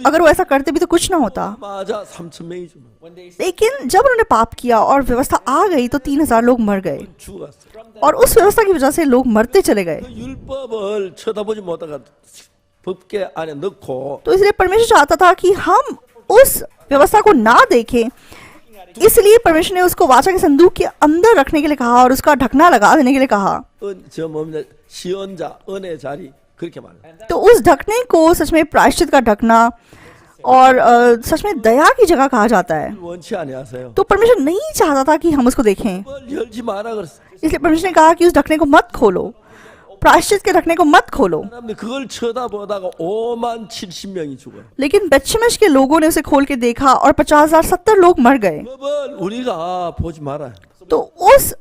अगर वो ऐसा करते भी तो कुछ ना होता। 맞아 3,000명이 죽어 लेकिन जब उन्होंने पाप किया और व्यवस्था आ गई तो 3,000 लोग मर गए, 죽었어. और उस व्यवस्था की वजह से लोग मरते चले गए। 그 율법을 쳐다보지 못하가 법계 안에 넣고 तो इसलिए परमेश्वर चाहता था कि हम उस व्यवस्था को ना देखें, इसलिए परमेश्वर ने उसको वाचा के संदूक के अंदर रखने के लिए कहा और उसका ढकना लगा देने के लिए कहा। 저 뭡니까 시언자 은혜 자리 그렇게 말해요. तो उस ढकने को सच में प्रायश्चित का ढकना और सच में दया की जगह कहा जाता है। 원치 아니하세요. तो परमेश्वर नहीं चाहता था कि हम उसको देखें, 뭘 열지 마라 그랬어. इसलिए परमेश्वर ने कहा कि उस ढकने को मत खोलो, प्रायश्चित के ढकने को मत खोलो। 사람들이 그걸 쳐다보다가 57,000명이 죽어요. लेकिन बेतशेमेश के लोगों ने उसे खोल के देखा और 50,070 लोग मर गए। 법을 우리가 보지 마라. तो उस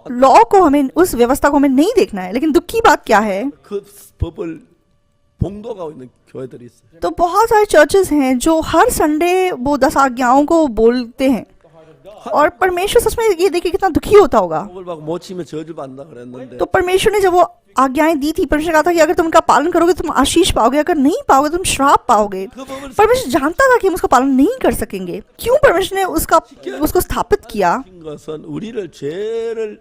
लॉ को हमें, उस व्यवस्था को हमें नहीं देखना है। लेकिन दुख की बात क्या है, 그 법을 봉독하고 있는 교회들이 있어요. तो बहुत सारे चर्चेस हैं जो हर संडे वो 10 आज्ञाओं को बोलते हैं, और परमेश्वर सच में ये देखिए कितना दुखी होता होगा। 복을 받고 못 지키면 저주 받는다 그랬는데 तो परमेश्वर ने जब वो आज्ञाएं दी थी, परमेश्वर ने कहा था कि अगर तुम उनका पालन करोगे तुम आशीष पाओगे, अगर नहीं पाओगे तुम श्राप पाओगे। 그 법을 परमेश्वर जानता था कि हम उसका पालन नहीं कर सकेंगे। क्यों परमेश्वर ने उसको स्थापित किया? 지킨 것은 우리를 죄를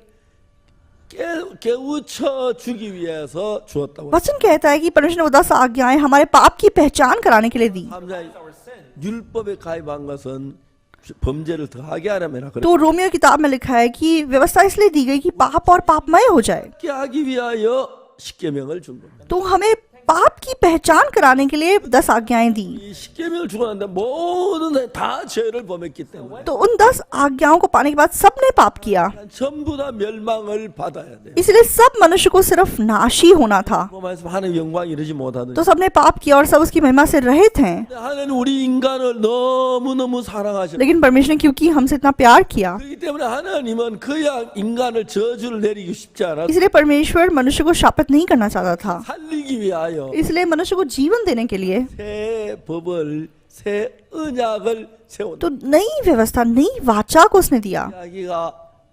깨우쳐 주기 위해서 주었다고. वचन कहता है कि परमेश्वर ने वो 10 आज्ञाएं हमारे पाप की पहचान कराने के लिए दी। 삼자의 율법에 가입한 것은 범죄를 더하게 하려면 그렇게 तो रोमियो किताब में लिखा है कि व्यवस्था इसलिए दी गई कि पाप और पापमय हो जाए। 하기 위하여 십계명을 준 겁니다. तो हमें पाप की पहचान कराने के लिए 10 आज्ञाएं दी। 이 십계명을 주고 난데 모든 다 죄를 범했기 때문에 तो उन 10 आज्ञाओं को पाने के बाद सबने पाप किया, 전부 다 멸망을 받아야 돼요. इसलिए सब मनुष्य को सिर्फ नाश ही होना था। 그 말씀 하나님의 영광 이르지 못하는. तो सबने पाप किया और सब उसकी महिमा से रहित हैं। 하나님 우리 인간을 너무너무 사랑하셨고 लेकिन परमेश्वर ने क्योंकि हमसे इतना प्यार किया, 그렇기 때문에 하나님은 그야 인간을 저주를 내리기 쉽지 않아 इसलिए परमेश्वर मनुष्य को शापित नहीं करना चाहता था। 살리기 위하여 इसलिए मनुष्य को जीवन देने के लिए 새 법을 새 언약을 세운다. तो नई व्यवस्था, नई वाचा को उसने दिया। 이야기가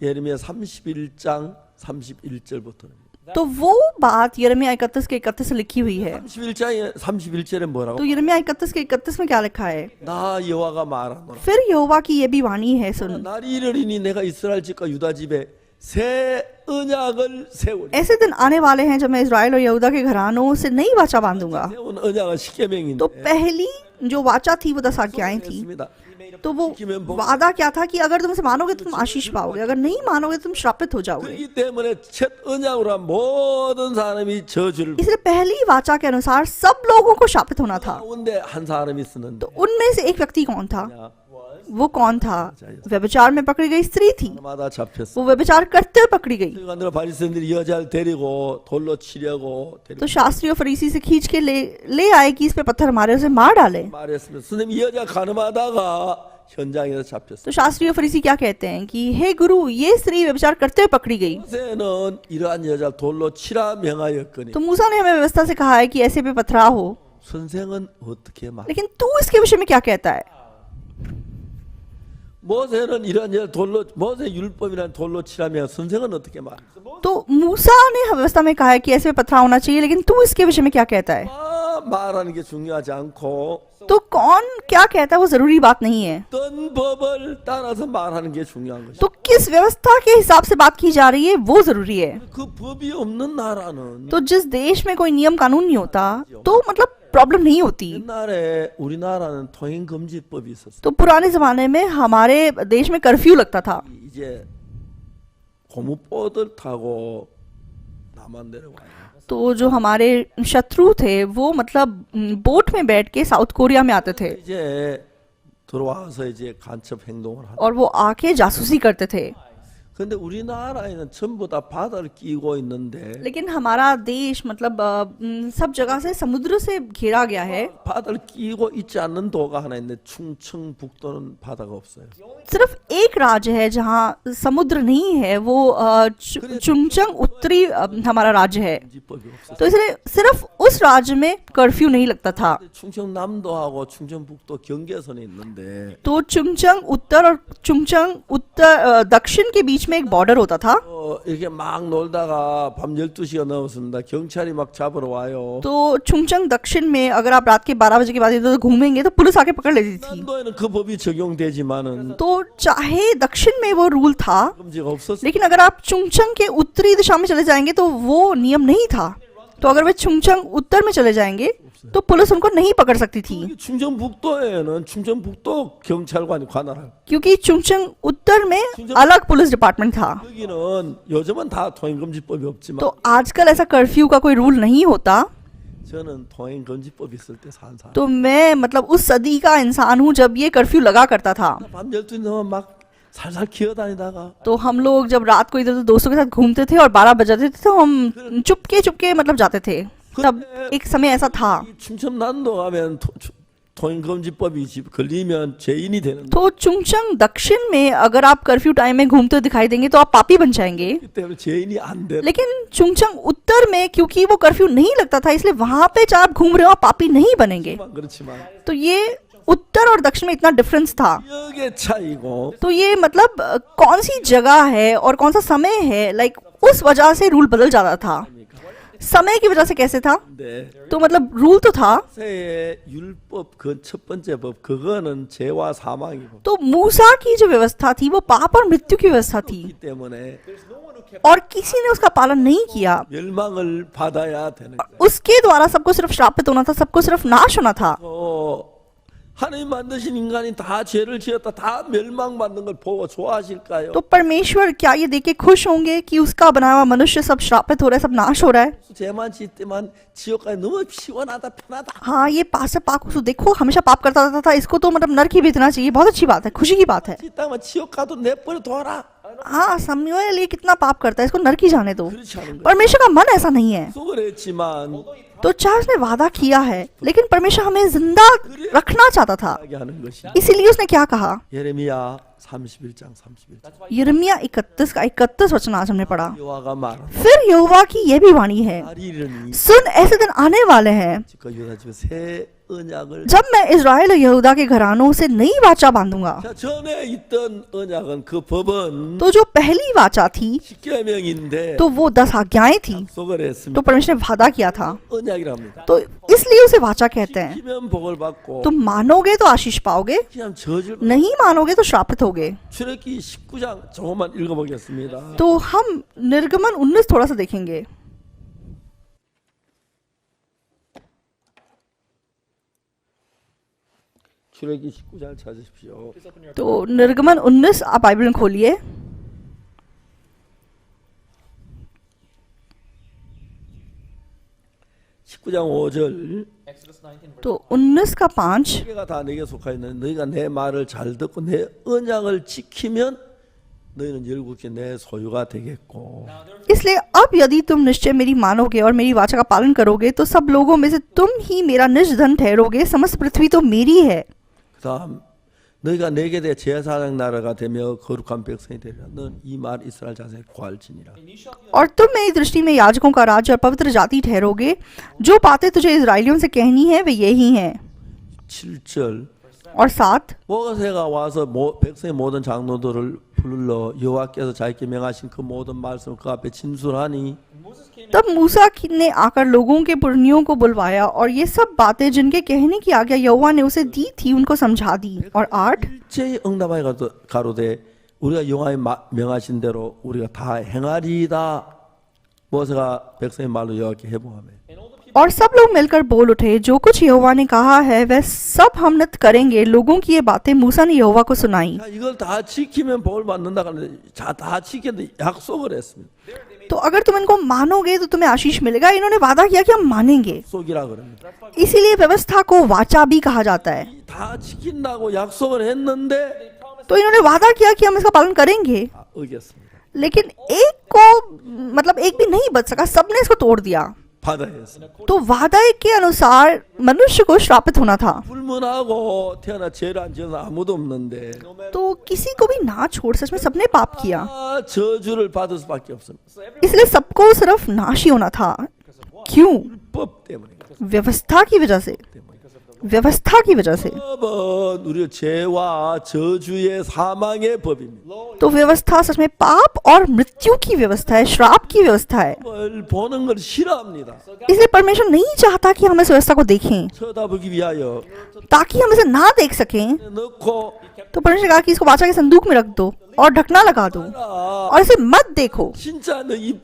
예레미야 31장 31절부터입니다. तो वो बात यिर्मयाह 31 के 31 से लिखी हुई है। 31장에 31절에 뭐라고? तो यिर्मयाह 31 के 31 में क्या लिखा है? 나 여호와가 말하노라. फिर यहोवा की ये भी वाणी है, सुन, 날이 이르리니 내가 이스라엘 집과 유다 집에 새 언약을 세우리. ऐसे दिन आने वाले हैं जब मैं इस्राएल और यहूदा के घरानों से नई वाचा बांधूंगा। 세운 언약은 십계명인데. तो पहली जो वाचा थी वो 10 आज्ञाएं थी। 했습니다. तो वो वादा क्या था कि अगर तुम इसे मानोगे तो तुम आशीष पाओगे, अगर नहीं मानोगे तो तुम श्रापित हो जाओगे। 그렇기 때문에 첫 언약으로 한 모든 사람이 저주를 इसलिए पहली वाचा के अनुसार सब लोगों को शापित होना था। 가운데 한 사람이 있었는데 तो उनमें से एक व्यक्ति कौन था? वो कौन था? व्यभिचार में पकड़ी गई स्त्री थी। 마다 잡혔어. वो व्यभिचार करते हुए पकड़ी गई। 그간들 바리새인들이 여자를 데리고 돌로 치려고 तो शास्त्री और फरीसी से खींच के ले आए कि इस पे पत्थर मारे, उसे मार डाले। 말했으면 선생님 이 여자 가늠하다가 현장에서 잡혔어. तो शास्त्री और फरीसी क्या कहते हैं कि हे गुरु, ये स्त्री व्यभिचार करते हुए पकड़ी गई। 모세는 이러한 여자를 돌로 치라 명하였거니 तो मूसा ने हमें व्यवस्था से कहा है कि ऐसे पे पथराव हो, 선생은 어떻게 말? लेकिन तू इसके विषय में क्या कहता है? 모세는 이러한 여자 돌로 모세 율법이라는 돌로 치라면 선생은 어떻게 말? तो मूसा ने व्यवस्था में कहा है कि ऐसे पे पथराव होना चाहिए, लेकिन तू इसके विषय में क्या कहता है? 말하는 게 중요하지 않고 तो कौन क्या कहता है वो जरूरी बात नहीं है। 어떤 법을 따라서 말하는 게 중요한 것이. तो किस व्यवस्था के हिसाब से बात की जा रही है वो जरूरी है। 그 법이 없는 나라는 तो जिस देश में कोई नियम कानून नहीं होता तो मतलब प्रॉब्लम नहीं होती। 옛날에 우리나라는 통행 금지법이 있었어. तो पुराने जमाने में हमारे देश में कर्फ्यू लगता था। 이제 고무보들 타고 남한 내려와요. तो जो हमारे शत्रु थे वो मतलब बोट में बैठ के साउथ कोरिया में आते थे 이제 들어와서 이제 간첩 행동을 하다. और वो आके जासूसी करते थे। 근데 우리나라에는 전부 다 바다를 끼고 있는데 लेकिन हमारा देश मतलब सब जगह से समुद्र से घेरा गया है। 바다를 끼고 있지 않는 도가 하나 있는데 충청북도는 바다가 없어요. सिर्फ एक राज्य है जहाँ समुद्र नहीं है, वो चुंगचंग उत्तरी हमारा राज्य है। 금지법이 없어요. तो इसलिए सिर्फ उस राज्य में कर्फ्यू नहीं लगता था। 충청남도하고 충청북도 경계선에 있는데 तो चुंगचंग उत्तर और चुंगचंग उत्तर दक्षिण के बीच में एक बॉर्डर होता था। 이렇게 막 놀다가 밤 12시가 넘었습니다. 경찰이 막 잡으러 와요. तो चुंगचंग दक्षिण में अगर आप रात के 12 बजे के बाद इधर घूमेंगे तो पुलिस आके पकड़ लेती थी। 남도에는 그 법이 적용되지만은 तो चाहे दक्षिण में वो रूल था, 금지가 없었어요. लेकिन अगर आप चुंगचंग के उत्तरी दिशा में चले जाएंगे तो वो नियम नहीं था। तो अगर वे चुंगचंग उत्तर में चले जाएंगे तो पुलिस उनको नहीं पकड़ सकती थी, 충청북도에는 충청북도 경찰관이 관할해요. क्योंकि चुंगचंग उत्तर में अलग पुलिस डिपार्टमेंट था। 여기는 요즘은 다 통행금지법이 없지만 तो आजकल ऐसा कर्फ्यू का कोई रूल नहीं होता। 저는 통행금지법 있을 때 산 사람. तो मैं मतलब उस सदी का इंसान हूँ जब ये कर्फ्यू लगा करता था। 밤 12시 넘으면 막 살살 기어다니다가 तो हम लोग जब रात को इधर उधर दोस्तों के साथ घूमते थे और 12 बज जाते थे तो हम चुपके चुपके मतलब जाते थे। तब एक समय ऐसा था। 이 충청남도 가면 통행금지법이 걸리면 죄인이 되는. तो चुंगचंग दक्षिण में अगर आप कर्फ्यू टाइम में घूमते हुए दिखाई देंगे तो आप पापी बन जाएंगे। 그렇기 때문에 죄인이 안 돼. लेकिन चुंगचंग उत्तर में क्योंकि वो कर्फ्यू नहीं लगता था इसलिए वहां पे जब आप घूम रहे हो आप पापी नहीं बनेंगे। 그렇지만 तो ये उत्तर और दक्षिण में इतना डिफरेंस था। 지역의 차이고 तो ये मतलब कौन सी जगह है और कौन सा समय है, लाइक उस वजह से रूल बदल जाता था। समय की वजह से कैसे था? 근데 तो मतलब रूल तो था। 모세의 율법 그 첫 번째 법 그거는 죄와 사망이고 तो मूसा की जो व्यवस्था थी वो पाप और मृत्यु की व्यवस्था थी, 그렇기 때문에 और किसी ने उसका पालन नहीं किया। 멸망을 받아야 되는 거예요. उसके द्वारा सबको सिर्फ श्रापित होना था, सबको सिर्फ नाश होना था। 하나님 만드신 인간이 다 죄를 지었다 다 멸망받는 걸 보고 좋아하실까요? तो परमेश्वर क्या ये देख के खुश होंगे कि उसका बनाया हुआ मनुष्य सब श्रापित हो रहा है, सब नाश हो रहा है? 죄만 짓 때만 지옥까지 너무 시원하다 편하다. हाँ, ये पाप को देखो हमेशा पाप करता रहता था, इसको तो मतलब नरक ही भेजना चाहिए। बहुत अच्छी बात है, खुशी की बात है। 짓다만 지옥 가도 내버려 둬라. हाँ, समय लिए कितना पाप करता है, इसको नरक ही जाने दो। 그렇지 않은 거예요. परमेश्वर का मन ऐसा नहीं है। 약속을 했지만 तो चाहे उसने वादा किया है, लेकिन परमेश्वर हमें जिंदा रखना चाहता था। 하게 하는 것이 इसीलिए उसने क्या कहा? 예레미야 31장 31절 यिर्मयाह 31 का 31 वचन आज हमने पढ़ा। 여호와가 말하노 फिर यहोवा की ये भी वाणी है, 날이 이르니 सुन ऐसे दिन आने वाले हैं 지금 유다 집에 새 언약을 जब मैं इज़राइल और यहूदा के घरानों से नई वाचा बांधूंगा। 자, 전에 있던 언약은 그 법은 तो जो पहली वाचा थी 십계명인데 तो वो 10 आज्ञाएं थी, 약속을 तो 했습니다. परमेश्वर ने वादा किया था, 언약이랍니다. तो इसलिए उसे वाचा कहते हैं। 지키면 복을 받고 तुम मानोगे तो आशीष पाओगे, 그냥 저주를 नहीं मानोगे तो श्रापित होगे। 출애굽기 19장 조금만 읽어보겠습니다. तो हम निर्गमन 19 थोड़ा सा देखेंगे। 출애굽기 19장 찾으십시오. तो निर्गमन 19 आप बाइबल में खोलिए। (19장 5절) Exodus 19, तो 19 का 5, 세계가 다 내게 속하 있는 너희가 내 말을 잘 듣고 내 언약을 지키면 너희는 열국에 내 소유가 되겠고 इसलिए अब यदि तुम निश्चय मेरी मानोगे और मेरी वाचा का पालन करोगे तो सब लोगों में से तुम ही मेरा निज धन ठहरोगे, समस्त पृथ्वी तो मेरी है। 그다음 너희가 내게 대해 제사장 나라가 되며 거룩한 백성이 되리라. 넌 이 말 이스라엘 자손에 고할지니라. और तुम मेरी दृष्टि में याजकों का राज्य और पवित्र जाति ठहरोगे। जो बातें तुझे इजराइलियों से कहनी है वे यही हैं। 7절 और 7, 모세가 와서 백성의 모든 장로들을 불러 여호와께서 자기께 명하신 그 모든 말씀을 그 앞에 진술하니 तब मूसा ने आकर लोगों के पुरनियों को बुलवाया और ये सब बातें जिनके कहने की आज्ञा यहोवा ने उसे दी थी उनको समझा दी। और 8, 일제히 응답하여 가로되 우리가 여호와의 명하신 대로 우리가 다 행하리이다. 모세가 백성의 말로 여호와께 해보하며 और सब लोग मिलकर बोल उठे, जो कुछ यहोवा ने कहा है वह सब हम नित करेंगे। लोगों की ये बातें मूसा ने यहोवा को सुनाई। 자, 이걸 다 지키면 복을 받는다 하는데 다 지켰는데 약속을 했습니다. तो अगर तुम इनको मानोगे तो तुम्हें आशीष मिलेगा। इन्होंने वादा किया कि हम मानेंगे, 약속이라 그럽니다. इसीलिए व्यवस्था को वाचा भी कहा जाता है। 다 지킨다고 약속을 했는데 तो इन्होंने वादा किया कि हम इसका पालन करेंगे, 어겼습니다. लेकिन एक को मतलब एक भी नहीं बच सका, सबने इसको तोड़ दिया। 받아야 했습니다. तो वादा के अनुसार मनुष्य को श्रापित होना था। 불문하고 태어나 죄를 안 지은 아무도 없는데 तो किसी को भी ना छोड़, सच में सबने पाप किया, 다 저주를 받을 수밖에 없습니다. इसलिए सबको सिर्फ नाश ही होना था। क्यों? 법 때문에. व्यवस्था की वजह से, व्यवस्था की वजह से। 법은 우리 죄와 저주의 사망의 법입니다. तो व्यवस्था सच में पाप और मृत्यु की व्यवस्था है, श्राप की व्यवस्था है। 법을 보는 걸 싫어합니다. इसलिए परमेश्वर नहीं चाहता कि हम इस व्यवस्था को देखें, 쳐다보기 वि하여 ताकि हम इसे ना देख सकें। 넣고 तो परमेश्वर ने कहा कि इसको वाचा के संदूक में रख दो और ढकना लगा दो 아, और इसे मत देखो। 진짜 너이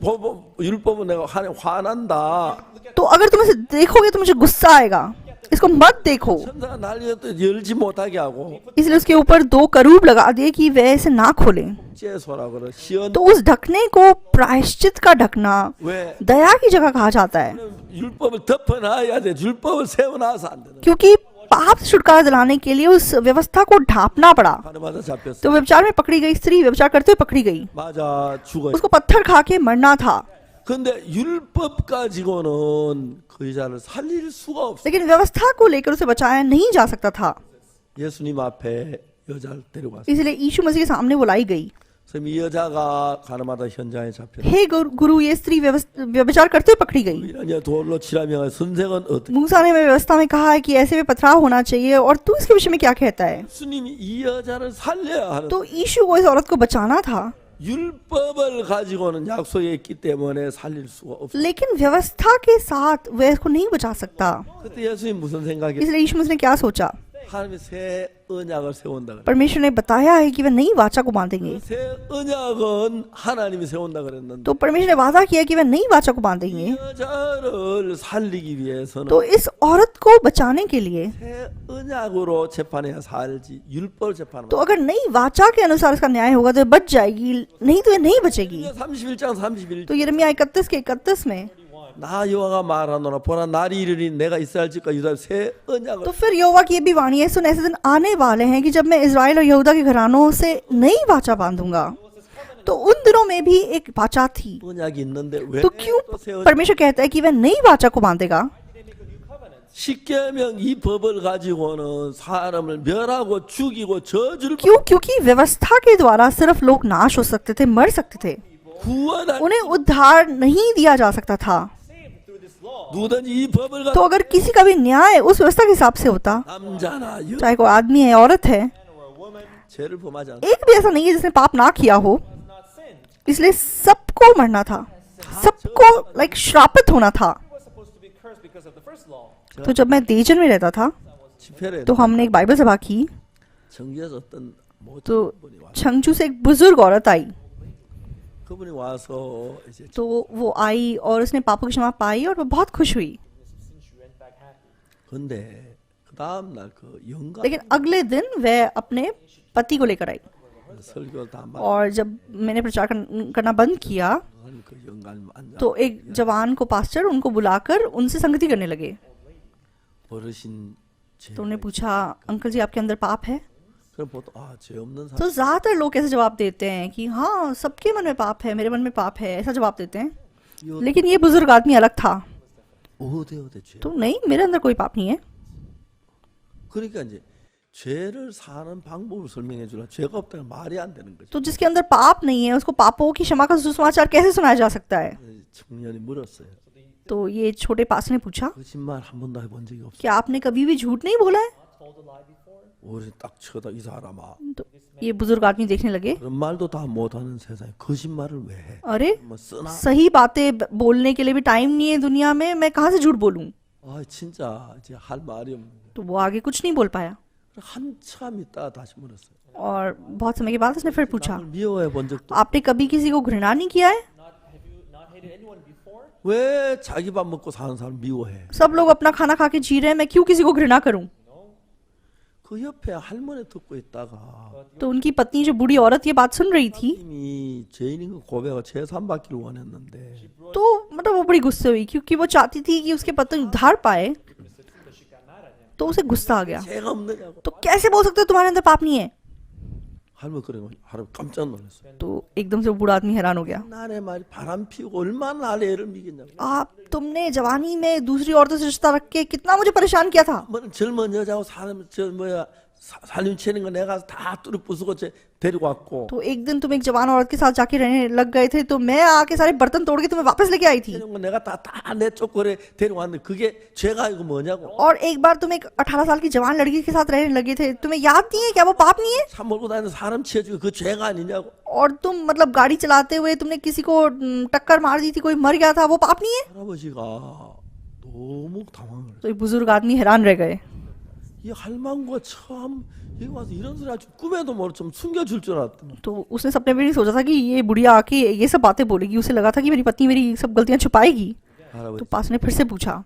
율법은 내가 화난다. तो अगर तुम इसे देखोगे तो मुझे गुस्सा आएगा, इसको मत देखो। 천사가 날려도 열지 못하게 하고 इसलिए उसके ऊपर 2 करूब लगा दिए कि वह इसे ना खोलें। 째소라 그러 시연 तो उस ढकने को प्रायश्चित का ढकना, 왜 दया की जगह कहा जाता है, 율법을 덮어놔야 돼. 율법을 세워놔서 안 되는. क्योंकि पाप से छुटकारा दिलाने के लिए उस व्यवस्था को ढापना पड़ा। 하나마다 잡혔어. तो व्यभिचार में पकड़ी गई स्त्री व्यभिचार करते हुए पकड़ी गई, 맞아 죽어. उसको पत्थर खा के मरना था। 근데 율법 가지고는 그 여자를 살릴 수가 없어. लेकिन व्यवस्था को लेकर उसे बचाया नहीं जा सकता था, 예수님 앞에 여자를 데려갔어. इसलिए यीशु मसीह के सामने बुलाई गई। 그래서 이 여자가 가나마다 현장에 잡혔어. हे गुरु, ये स्त्री व्यभिचार करते हुए पकड़ी गई। 이라냐 돌로 치라며 선생은 어떻게? मूसा ने व्यवस्था में कहा है कि ऐसे में पथराव होना चाहिए, और तू इसके विषय में क्या कहता है? 예수님이 이 여자를 살려야 하는. तो यीशु को इस औरत को बचाना था, 율법을 가지고는 약속이 있기 때문에 살릴 수가 없어요. लेकिन व्यवस्था के साथ वह इसको नहीं बचा सकता। 그때 예수님 무슨 생각이? इसलिए यीशु मसीह ने क्या सोचा? 하나님이 새 언약을 세운다 그래. परमेश्वर ने बताया है कि वह नई वाचा को बांधेंगे। 새 언약은 하나님이 세운다 그랬는데 तो परमेश्वर ने वादा किया कि वह नई वाचा को बांधेंगे। 여자를 살리기 위해서는 तो इस औरत को बचाने के लिए, 새 언약으로 재판해야 살지 율법 재판은 तो अगर नई वाचा के अनुसार इसका न्याय होगा तो बच जाएगी, नहीं तो ये नहीं बचेगी। 31장 31절 तो यिर्मयाह 31 के 31 में 나 여호와가 말하노라 보라 날이 이르리 내가 이스라엘 집과 유다 새 언약을 तो फिर यहोवा की ये भी वाणी है, सुन ऐसे दिन आने वाले हैं कि जब मैं इज़राइल और यहूदा के घरानों से नई वाचा बांधूंगा। तो उन दिनों में भी एक वाचा थी, 언약이 있는데 왜 तो क्यों 또 새 언약? परमेश्वर कहता है कि वह नई वाचा को बांधेगा? 십계명 이 법을 가지고는 사람을 멸하고 죽이고 저주를 क्यों? क्योंकि व्यवस्था के द्वारा सिर्फ लोग नाश हो सकते थे, मर सकते थे, 구원할 उन्हें उद्धार नहीं दिया जा सकता था। 누구든지 이 법을 तो 가지고 अगर किसी का भी न्याय उस व्यवस्था के हिसाब से होता, 남자나 여자 चाहे कोई आदमी है औरत है, 죄를 범하지 않아 एक भी ऐसा नहीं है जिसने पाप ना किया हो, इसलिए सबको मरना था, सबको लाइक श्रापित होना था। was supposed to be cursed because of the first law. तो जब मैं देजन में रहता था 집회를 तो हमने एक बाइबल सभा की, 정지에서 어떤 모든 तो 분이 와 छंगचू से एक बुजुर्ग औरत आई। 그분이 와서 이제 तो वो आई और उसने पापों की क्षमा पाई और वो बहुत खुश हुई। Since she went back happy. 근데 그 다음 날그 영감 लेकिन अगले दिन वह अपने पति को लेकर आई, 설교를 다 막 और जब मैंने प्रचार करना बंद किया 그 영감 앉아 तो एक जवान को पास्टर उनको बुलाकर उनसे संगति करने लगे। 어르신 죄 तो उन्हें पूछा, अंकल जी आपके अंदर पाप है? 그럼 보통 죄 없는 사람 तो ज्यादातर लोग ऐसे जवाब देते हैं कि हाँ सबके मन में पाप है, मेरे मन में पाप है, ऐसा जवाब देते हैं। 요 लेकिन ये बुजुर्ग आदमी अलग था। 오대 죄 तो नहीं, मेरे अंदर कोई पाप नहीं है। 그러니까 이제 죄를 사는 방법을 설명해 주라 죄가 없다는 말이 안 되는 거죠. तो जिसके अंदर पाप नहीं है उसको पापों की क्षमा का सुसमाचार कैसे सुनाया जा सकता है? 청년이 물었어요. तो ये छोटे पास ने पूछा, 거짓말 한 번도 해본 적이 없어. क्या आपने कभी भी झूठ नहीं बोला है? Told a lie before. 어르신 딱 쳐다 이 사람아. तो ये बुजुर्ग आदमी देखने लगे, 그런 말도 다 못하는 세상에 거짓말을 왜 해? अरे 뭐 쓰나? सही बातें बोलने के लिए भी टाइम नहीं है दुनिया में, मैं कहाँ से झूठ बोलूं? 아 진짜 이제 할 말이 없는. तो वो आगे कुछ नहीं बोल पाया। 한참 있다 다시 물었어요. और बहुत समय के बाद उसने फिर पूछा, 남을 미워해 본 적도 आपने कभी किसी को घृणा नहीं किया है? Have you not hated anyone before? 왜 자기 밥 먹고 사는 사람 미워해? सब लोग अपना खाना खा के जी रहे हैं, मैं क्यों किसी को घृणा करूं? 그 옆에 할머니 듣고 있다가 तो उनकी पत्नी जो बूढ़ी औरत ये बात सुन रही थी, 이미 죄인인 거 고백하고 재산 받기를 원했는데 तो मतलब वो बड़ी गुस्से हुई क्योंकि वो चाहती थी कि उसके पति उद्धार पाए। तो उसे गुस्सा आ गया, 죄가 없느냐고. तो कैसे बोल सकते हो तुम्हारे अंदर पाप नहीं है? 할머니 그러면 할머니 깜짝 놀랐어요. तो एकदम से वो बूढ़ा आदमी हैरान हो गया। 나의 말이 바람 피우고 얼마나 나를 애를 미겠냐고. तुमने जवानी में दूसरी औरतों से रिश्ता रख के कितना मुझे परेशान किया था। 뭐 젊은 여자하고 사람 저 뭐야 살림 치는 거 내가 다 뚜루 부수고 데리고 왔고 तो एक दिन तुम एक जवान औरत के साथ जाके रहने लग गए थे, तो मैं आके सारे बर्तन तोड़ के तुम्हें वापस लेके आई थी। 이런 거 내가 다내 쪼꼬래 데리고 왔는데 그게 죄가 이거 뭐냐고. और एक बार तुम एक 18 साल की जवान लड़की के साथ रहने लगे थे, तुम्हें याद नहीं है क्या वो पाप नहीं है? 차 몰고 다니는 사람 치워주고 그 죄가 아니냐고. और तुम मतलब गाड़ी चलाते हुए तुमने किसी को टक्कर मार दी थी, कोई मर गया था, वो पाप नहीं है? 할아버지가 너무 당황을. तो ये बुजुर्ग आदमी हैरान रह गए। 이 할망구가 참 여기 와서 이런 소리 할 줄 꿈에도 모르 좀 숨겨줄 줄 알았더니 तो उसने सपने में नहीं सोचा था कि ये बुढ़िया आके ये सब बातें बोलेगी। उसे लगा था कि मेरी पत्नी मेरी सब गलतियां छुपाएगी। तो 할아버지 पास ने फिर से पूछा,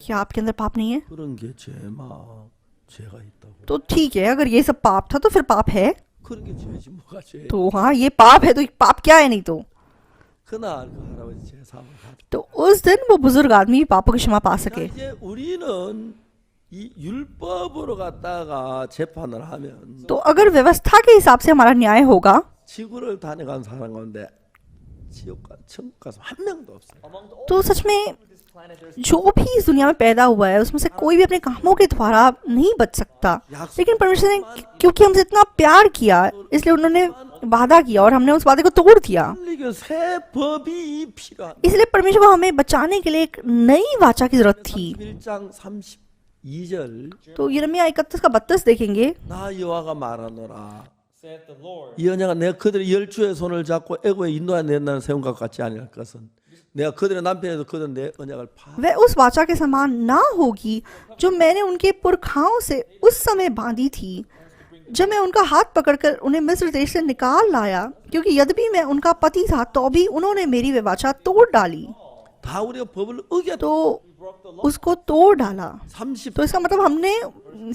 क्या आपके अंदर पाप नहीं है? 그런 게 죄마 죄가 있다고. तो ठीक है, अगर ये सब पाप था तो फिर पाप है। 그런 게 죄지 뭐가 죄. तो हाँ ये पाप है, तो पाप क्या है? नहीं तो 그날 그 할아버지 죄 사함을 받아. तो उस दिन वो बुजुर्ग आदमी पापों की क्षमा पा सके। 이제 우리는 이 율법으로 갖다가 재판을 하면 तो अगर व्यवस्था के हिसाब से हमारा न्याय होगा 지구를 다녀간 사람 가운데 지옥 가 천국 가서 한 명도 없어요. Among the तो सच में this planet, there's जो भी इस दुनिया में पैदा हुआ है उसमें से कोई भी अपने कामों के द्वारा नहीं बच सकता। लेकिन परमेश्वर ने क्योंकि हमसे इतना प्यार किया इसलिए उन्होंने वादा किया और हमने उस वादे को तोड़ दिया। 살리기 새 법이 필요한. इसलिए परमेश्वर को हमें बचाने के लिए एक नई वाचा की जरूरत थी। 1장 32절 तो यिर्मयाह 31 का 32 देखेंगे, 나 여호와가 말하노라 said the Lord. 이 언약은 내가 그들의 열주의 손을 잡고 애고에 인도하여 낸다는 세운 것 같지 아니할 것은 내가 그들의 남편에서 그들은 내 언약을 파 वह उस वाचा के समान ना होगी जो मैंने उनके पुरखाओं से उस समय बांधी थी जब मैं उनका हाथ पकड़कर उन्हें मिस्र देश से निकाल लाया, क्योंकि यद्यपि मैं उनका पति था तो भी उन्होंने मेरी वे वाचा तोड़ डाली। 다 우리가 법을 어겼다. तो उसको तोड़ डाला, 30 तो इसका मतलब हमने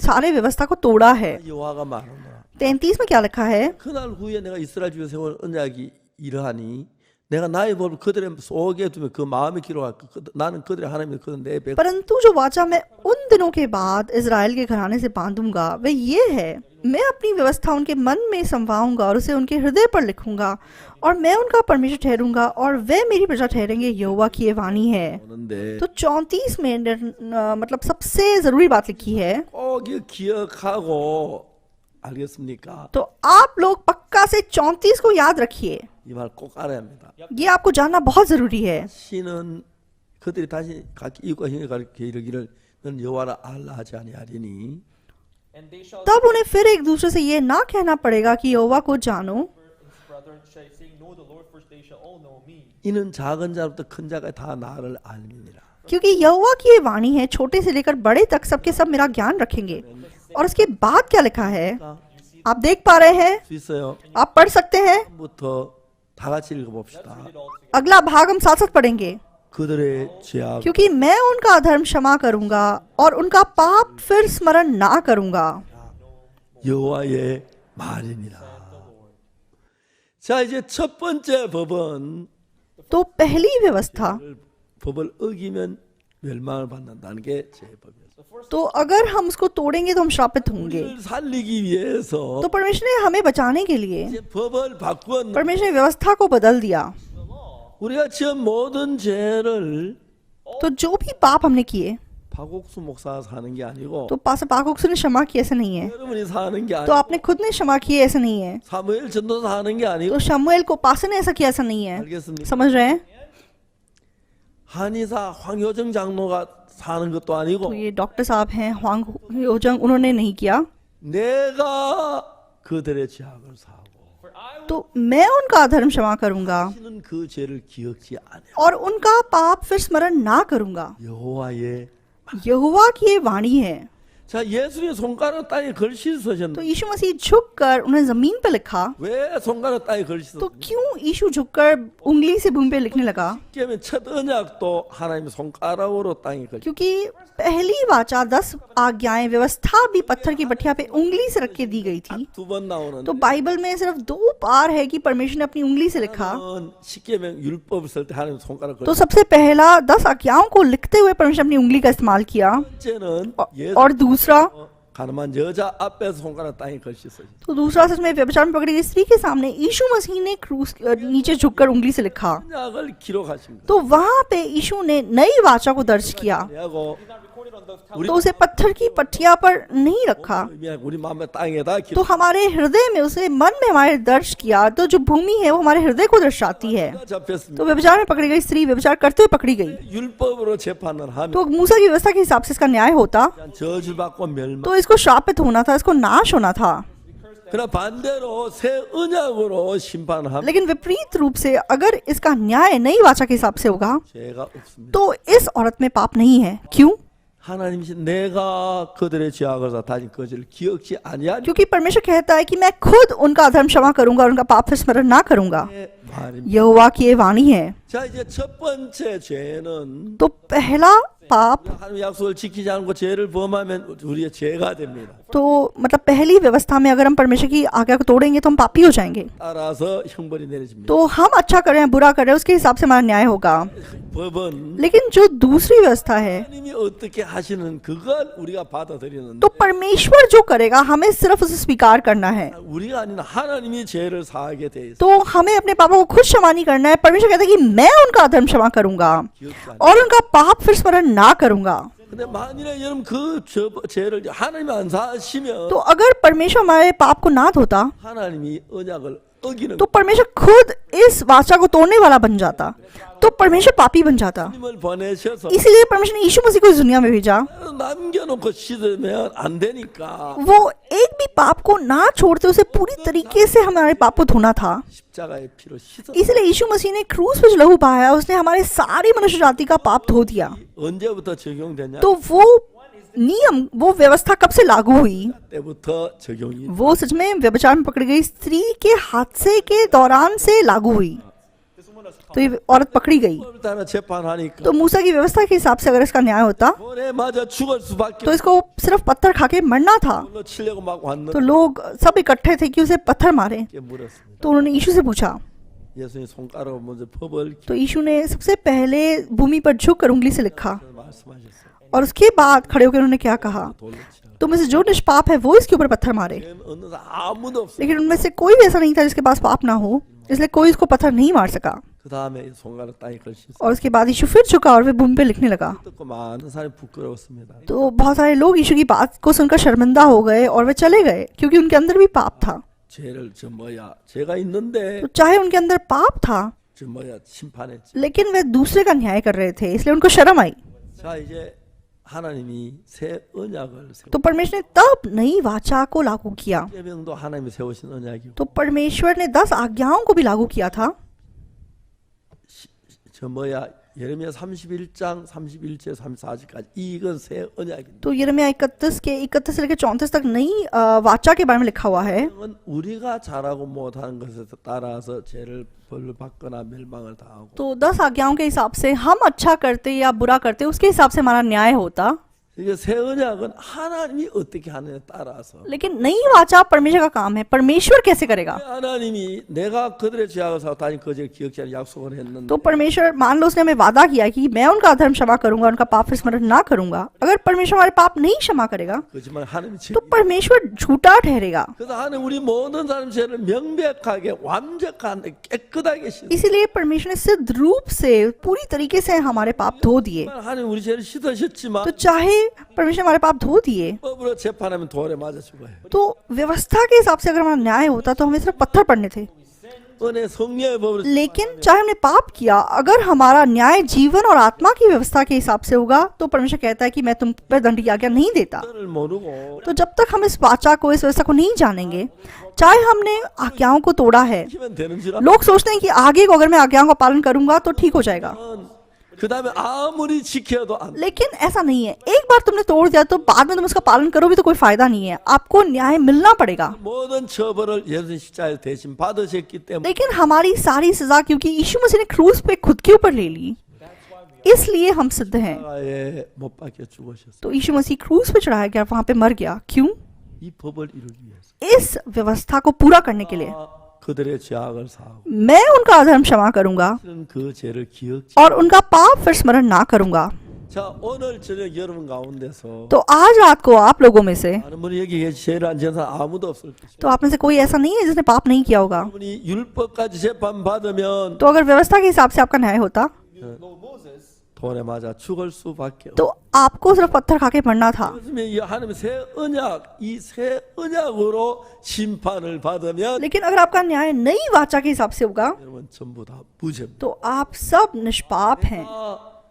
सारे व्यवस्था को तोड़ा है। 여호와가 말한다. 33 में क्या लिखा है? 그날 후에 내가 이스라엘 중에 세운 언약이 이러하니 내가 나의 법을 그들의 속에 두며 그 마음에 기록할 나는 그들의 하나님이 그들은 내 백. परंतु जो वाचा मैं उन दिनों के बाद इज़राइल के घराने से बांधूंगा वह ये है, मैं अपनी व्यवस्था उनके मन में समवाऊंगा और उसे उनके हृदय पर लिखूंगा और मैं उनका परमेश्वर ठहरूंगा और वे मेरी प्रजा ठहरेंगे। यहोवा की ये वाणी है। 오는데 तो 34 में मतलब सबसे जरूरी बात लिखी है, 꼭 이거 기억하고 알겠습니까? तो आप लोग पक्का से 34 को याद रखिए। 이 말 꼭 알아야 합니다. ये आपको जानना बहुत जरूरी है। 신은 그들이 다시 각기 이웃과 형에 가르쳐 이르기를 너는 여호와라 알라 하지 아니하리니 And they shall तब उन्हें फिर एक दूसरे से ये ना कहना पड़ेगा कि यहोवा को जानो, his brethren shall say, know the Lord, for they shall all know me. 이는 작은 자부터 큰 자가 다 나를 알미니라. क्योंकि यहोवा की ये वाणी है, छोटे से लेकर बड़े तक सबके सब मेरा ज्ञान रखेंगे। और उसके बाद क्या लिखा है, आप देख पा रहे हैं, 수 있어요. आप पढ़ सकते हैं। 부터 다 같이 읽어봅시다. अगला भाग हम साथ साथ पढ़ेंगे। 그들의 죄악 क्योंकि मैं उनका अधर्म क्षमा करूंगा और उनका पाप फिर स्मरण ना करूंगा। 여호와의 말이니라. 자 이제 첫 번째 법은 तो पहली व्यवस्था, 법을 어기면 멸망을 받는다는 게 제 법이었어요. तो अगर हम उसको तोड़ेंगे तो हम श्रापित होंगे। 우리를 살리기 위해서 तो परमेश्वर ने हमें बचाने के लिए 이제 법을 바꾸었는데 परमेश्वर ने व्यवस्था को बदल दिया। 우리가 지은 모든 죄를 तो जो भी पाप हमने किए, 박옥수 목사가 사는 게 아니고 तो पास पाकुक्सु ने क्षमा की, ऐसा नहीं है। 여러분이 सा는 게 तो 아니고 आपने खुद ने क्षमा की, ऐसा नहीं है। 사무엘 전도사 하는 게 아니고 तो शमूएल को पास ने ऐसा किया, ऐसा नहीं है। 알겠습니까? समझ रहे हैं? 한의사 황효정 장로가 사는 것도 तो 아니고 ये डॉक्टर साहब हैं हुआंग योजंग, उन्होंने नहीं किया। 내가 그들의 죄악을 사고 For I will तो मैं उनका अधर्म क्षमा करूंगा 다시는 그 죄를 기억지 않아. और उनका पाप फिर स्मरण ना करूंगा। 여호와의 यहोवा की ये वाणी है। 자 예수님 손가락 땅에 글씨 तो 쓰셨는데 यीशु मसीह झुककर उन्हें जमीन पर लिखा। 왜 손가락 땅에 글씨 तो 썼어요? क्यों यीशु झुककर उंगली से भूमि पे लिखने लगा? 그러면 첫 언약도 하나님의 손가락으로 땅에 글씨. क्योंकि पहली वाचा 10 आज्ञाएं व्यवस्था भी पत्थर की बठिया पे उंगली से रख के दी गई थी। 두 번 나오는데 तो बाइबल में सिर्फ 2 बार है कि परमेश्वर ने अपनी उंगली से लिखा। 십계명 율법을 쓸 때 하나님 손가락 तो 글씨. सबसे पहला 10 आज्ञाओं को लिखते हुए परमेश्वर ने अपनी उंगली का इस्तेमाल किया। 번째는 예수 और दूसरा, 가늠한 여자 앞에서 손가락 땅에 글씨 쓰셨어요. तो दूसरा सच में व्यभिचार में पकड़ी गई स्त्री के सामने यीशु मसीह ने क्रूस नीचे झुककर उंगली से लिखा। 언약을 기록하신 거예요. तो वहां पे यीशु ने नई वाचा को दर्ज किया। 하고 not recorded on the 우리 तो उसे पत्थर की पट्टिया पर नहीं रखा, 우리 마음의 땅에다 तो हमारे हृदय में उसे मन में हमारे दर्ज किया। तो जो भूमि है वो हमारे हृदय को दर्शाती है। 잡혔습니다. तो व्यभिचार में पकड़ी गई स्त्री व्यभिचार करते हुए पकड़ी गई। 율법으로 재판을 하면 तो मूसा की व्यवस्था के हिसाब से इसका न्याय होता, 저주 받고 멸망. तो इसको श्रापित होना था, इसको नाश होना था। 그러나 반대로 새 언약으로 심판을 하면 लेकिन विपरीत रूप से अगर इसका न्याय नई वाचा के हिसाब से होगा 죄가 없습니다. तो इस औरत में पाप नहीं है। क्यों? 하나님이신 내가 그들의 죄악을 다 다시 그것을 기억지 아니하니 क्योंकि परमेश्वर कहता है कि मैं खुद उनका अधर्म क्षमा करूंगा और उनका पाप फिर स्मरण ना करूंगा। 말입니다. यहोवा की ये वाणी है। 자 이제 첫 번째 죄는 तो पहला पाप, 하나님 약속을 지키지 않고 죄를 범하면 우리의 죄가 됩니다. तो मतलब पहली व्यवस्था में अगर हम परमेश्वर की आज्ञा को तोड़ेंगे तो हम पापी हो जाएंगे। 따라서 형벌이 ने려집니다. तो हम अच्छा कर रहे हैं बुरा कर रहे हैं उसके हिसाब से हमारा न्याय होगा। 법은 लेकिन जो दूसरी व्यवस्था है, 하나님이 어떻게 하시는 그걸 우리가 받아들이는데 तो परमेश्वर जो करेगा हमें सिर्फ उसे स्वीकार करना है। 우리가 아닌 하나님이 죄를 사하게 돼 있어. तो हमें अपने पापों को खुद क्षमा नहीं करना है। परमेश्वर कहता है कि मैं उनका अधर्म क्षमा करूंगा 기억지 않아. और उनका पाप फिर स्मरण ना करूंगा। 근데 만일에 여러분 그 죄를 하나님이 안 사하시면 तो अगर परमेश्वर हमारे पाप को ना धोता 하나님이 언약을 어기는 तो परमेश्वर खुद इस वाचा को तोड़ने वाला बन जाता, तो परमेश्वर पापी बन जाता। 하나님을 보내셔서 इसीलिए परमेश्वर ने यीशु मसीह को इस दुनिया में भेजा। 남겨놓고 씻으면 안 되니까 वो एक भी पाप को ना छोड़ते उसे पूरी तरीके से हमारे पाप को धोना था। 십자가의 피로 씻어. इसलिए यीशु मसीह ने क्रूस पे जो लहू बहाया उसने हमारे सारी मनुष्य जाति का पाप धो दिया। 언제부터 적용되냐? तो वो नियम, वो व्यवस्था कब से लागू हुई? 때부터 적용이. वो सच में व्यभिचार में पकड़ी गई स्त्री के हादसे के दौरान से लागू हुई। तो ये औरत पकड़ी गई। 법을 따라 재판하니까 तो मूसा की व्यवस्था के हिसाब से अगर इसका न्याय होता 돌에 맞아 죽을 수밖에. तो इसको सिर्फ पत्थर खा के मरना था। 돌로 치려고 막 왔는데 तो लोग सब इकट्ठे थे कि उसे पत्थर मारे। 물었습니다. तो उन्होंने यीशु से पूछा। 예수님 손가락으로 먼저 법을 तो यीशु ने सबसे पहले भूमि पर झुक कर उंगली से लिखा 말씀하셨어요. और उसके बाद खड़े होकर उन्होंने क्या कहा, 돌로 치라고. तुम में से जो निष्पाप है वो इसके ऊपर पत्थर मारे। 어느 사람 아무도 없어. लेकिन उनमें से कोई भी ऐसा नहीं था जिसके पास पाप ना हो, इसलिए कोई इसको पत्थर नहीं मार सका। 그 다음에 손가락 땅에 걸쳤어요. और उसके बाद यीशु फिर झुका और वे भूमि पे लिखने लगा। 듣고 많은 사람이 부끄러웠습니다. तो बहुत सारे लोग यीशु की बात को सुनकर शर्मिंदा हो गए और वे चले गए क्योंकि उनके अंदर भी पाप था। 죄를 저 뭐야 죄가 있는데 तो चाहे उनके अंदर पाप था 저 뭐야 심판했지. लेकिन वे दूसरे का न्याय कर रहे थे, इसलिए उनको शर्म आई। 자 이제 하나님이 새 언약을 세워. तो परमेश्वर ने तब नई वाचा को लागू किया। 계명도 하나님이 세우신 언약이고 तो परमेश्वर ने 10 आज्ञाओं को भी लागू किया था। 저 뭐야 예레미야 31장 31절 34절까지 이건 새 언약입니다. तो यिर्मयाह 31 के 31 से लेकर 34 तक नई वाचा के बारे में लिखा हुआ है। 이건 우리가 잘하고 못하는 것에 따라서 죄를 벌 받거나 멸망을 당하고 तो 10 आज्ञाओं के हिसाब से हम अच्छा करते या बुरा करते उसके हिसाब से हमारा न्याय होता। 이게 새 언약은 하나님이 어떻게 하느냐에 따라서 लेकिन नई वाचा परमेश्वर का काम है, परमेश्वर कैसे करेगा। 하나님이 내가 그들의 죄악을 사고 다니 그 죄를 기억지 않는 약속을 했는데 तो परमेश्वर, मान लो उसने हमें वादा किया कि मैं उनका अधर्म क्षमा करूंगा, उनका पाप फिर स्मरण ना करूंगा। अगर परमेश्वर हमारे पाप नहीं क्षमा करेगा 거짓말 하나님이 तो परमेश्वर झूठा ठहरेगा। 그래서 하나님 우리 모든 사람 죄를 명백하게 완벽하게 깨끗하게 씻어. इसीलिए परमेश्वर ने सिद्ध रूप से पूरी तरीके से हमारे पाप धो दिए। 하나님 우리 죄를 씻으셨지만 तो चाहे परमेश्वर हमारे पाप धो दिए, 법으로 재판하면 돌에 맞아 죽어요. तो व्यवस्था के हिसाब से अगर हमारा न्याय होता तो हमें सिर्फ पत्थर पड़ने थे। 은혜 성령의 법으로 लेकिन चाहे हमने पाप किया, अगर हमारा न्याय जीवन और आत्मा की व्यवस्था के हिसाब से होगा तो परमेश्वर कहता है कि मैं तुम पर दंड की आज्ञा नहीं देता। 를 모르고 तो जब तक हम इस वाचा को, इस व्यवस्था को नहीं जानेंगे, चाहे हमने आज्ञाओं को तोड़ा है, 하면 되는 줄 लोग सोचते हैं कि आगे को अगर मैं आज्ञाओं का पालन करूंगा तो ठीक हो जाएगा, 그 다음에 आमु리 지켜도 안 돼. लेकिन ऐसा नहीं है। एक बार तुमने तोड़ दिया तो बाद में तुम उसका पालन करो भी तो कोई फायदा नहीं है, आपको न्याय मिलना पड़ेगा। 모든 처벌을 예수님 십자가에 대신 받으셨기 때문에 लेकिन हमारी सारी सजा क्योंकि यीशु मसीह ने क्रूस पे खुद के ऊपर ले ली, इसलिए हम सिद्ध हैं। 십자가에 못 박혀 죽으셨어요. तो यीशु मसीह क्रूस पे चढ़ाया गया, वहां पे मर गया। क्यों? 이 법을 이루기 위해서 इस व्यवस्था को पूरा करने के लिए। 그들의 죄악을 사하고 मैं उनका अधर्म क्षमा करूंगा 그 죄를 기억지. और उनका पाप फिर स्मरण ना करूंगा। 자 오늘 저녁 여러분 가운데서 तो आज रात को आप लोगों में से, 많은 분이 여기 계시 죄를 안 지은 사람 아무도 없을 것이다. तो आप में से कोई ऐसा नहीं है जिसने पाप नहीं किया होगा। 여러분이 율법까지 재판 받으면 तो अगर व्यवस्था के हिसाब से आपका न्याय होता No Moses, 돌에 맞아 죽을 수밖에 तो आपको सिर्फ पत्थर खा के मरना था। 없으면 이 하나님의 새 언약, 이 새 언약으로 심판을 받으면 लेकिन अगर आपका न्याय नई वाचा के हिसाब से होगा 여러분 전부 다 무죄입니다. तो आप सब निष्पाप हैं।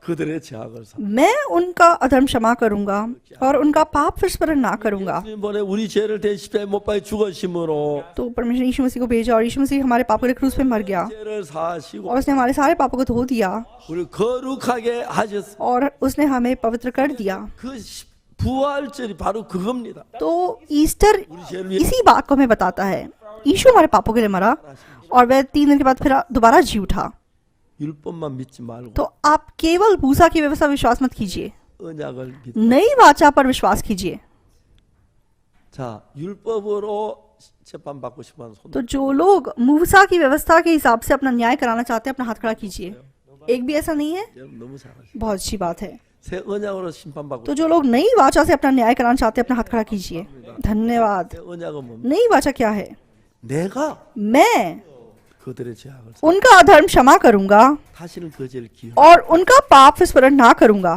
그들의 죄악을 사. मैं उनका अधर्म क्षमा करूंगा और उनका पाप फिर स्मरण ना करूंगा। 예수님 번에 우리 죄를 대신 십자가에 못 박혀 죽으심으로 तो परमेश्वर ने यीशु मसीह को भेजा और यीशु मसीह हमारे पापों के लिए क्रूस पे मर गया 죄를 사하시고 और उसने हमारे सारे पापों को धो दिया 우리 거룩하게 하셨어. और उसने हमें पवित्र कर दिया। 그 부활절이 바로 그겁니다. तो ईस्टर 우리 죄를 위해 इसी बात को हमें बताता है। यीशु हमारे पापों के लिए मरा और वह 3 दिन के बाद फिर दोबारा जी उठा। 율법만 믿지 말고 तो आप केवल मूसा की व्यवस्था विश्वास मत कीजिए, 언약을 믿. नई वाचा पर विश्वास कीजिए। 자, 율법으로 재판 받고 싶은 손. तो जो लोग मूसा की व्यवस्था के हिसाब से अपना न्याय कराना चाहते हैं अपना हाथ खड़ा कीजिए। एक भी ऐसा नहीं है, 여러분 너무 잘하시죠. बहुत अच्छी बात है। 새 언약으로 심판받고 तो जो लोग नई वाचा से अपना न्याय कराना चाहते हैं अपना हाथ खड़ा कीजिए। धन्यवाद। 새 언약은 뭡니까? नई वाचा क्या है? 내가 मैं 그들의 죄악을 사. उनका अधर्म क्षमा करूंगा 다시는 그 죄를 기억. और उनका पाप फिर स्मरण ना करूंगा।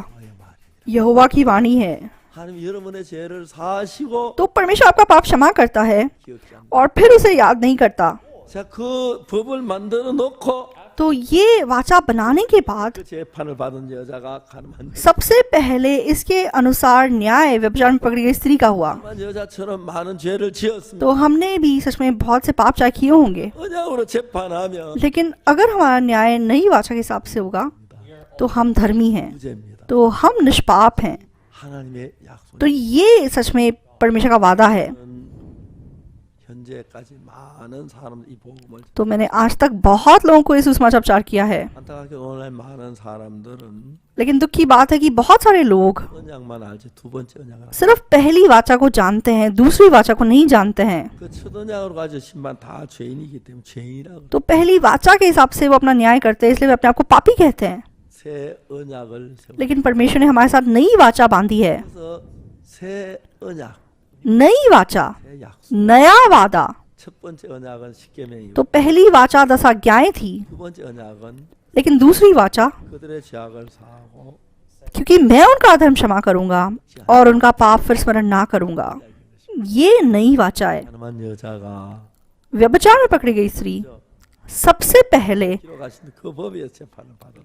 यहोवा की वाणी है। 하나님 여러분의 죄를 사하시고 तो परमेश्वर आपका पाप क्षमा करता है 기억지 않는. और फिर उसे याद नहीं करता। 자, 그 법을 만들어 놓고 तो ये वाचा बनाने के बाद 그 재판을 받은 여자가 가늠한 सबसे पहले इसके अनुसार न्याय व्यभिचार में पकड़ी गई स्त्री का हुआ। 여자처럼 많은 죄를 지었습니다. तो हमने भी सच में बहुत से पाप चाहे किए होंगे, 언약으로 재판하면 लेकिन अगर हमारा न्याय नई वाचा के हिसाब से होगा तो हम धर्मी हैं, 무죄입니다. तो हम निष्पाप हैं। 하나님의 약속. तो ये सच में परमेश्वर का वादा है। 현재까지 많은 사람들 이 복음을 तो मैंने आज तक बहुत लोगों को इस सुसमाचार प्रचार किया है, 안타깝게 오늘 많은 사람들은 लेकिन दुख की बात है कि बहुत सारे लोग 언약만 알지 두 번째 언약을 सिर्फ पहली वाचा को जानते हैं, दूसरी वाचा को नहीं जानते हैं। 그 첫 언약으로 가진 신만 다 죄인이기 때문에 죄인이라고. तो पहली वाचा के हिसाब से वो अपना न्याय करते हैं, इसलिए वे अपने आप को पापी कहते हैं। 새 언약을 세워. लेकिन परमेश्वर ने हमारे साथ नई वाचा बांधी है, 그래서 새 언약, नई वाचा, 새 약속. नया वादा। 첫 번째 언약은 십계명이고 तो पहली वाचा 10 आज्ञाएं थी, 두 번째 언약은 लेकिन दूसरी वाचा 그들의 죄악을 사하고 क्योंकि मैं उनका अधर्म क्षमा करूंगा और उनका पाप फिर स्मरण ना करूंगा, ये नई वाचा है। 가늠한 여자가 व्यभिचार में पकड़ी गई स्त्री सबसे पहले 기록하신 그 법의 재판을 받은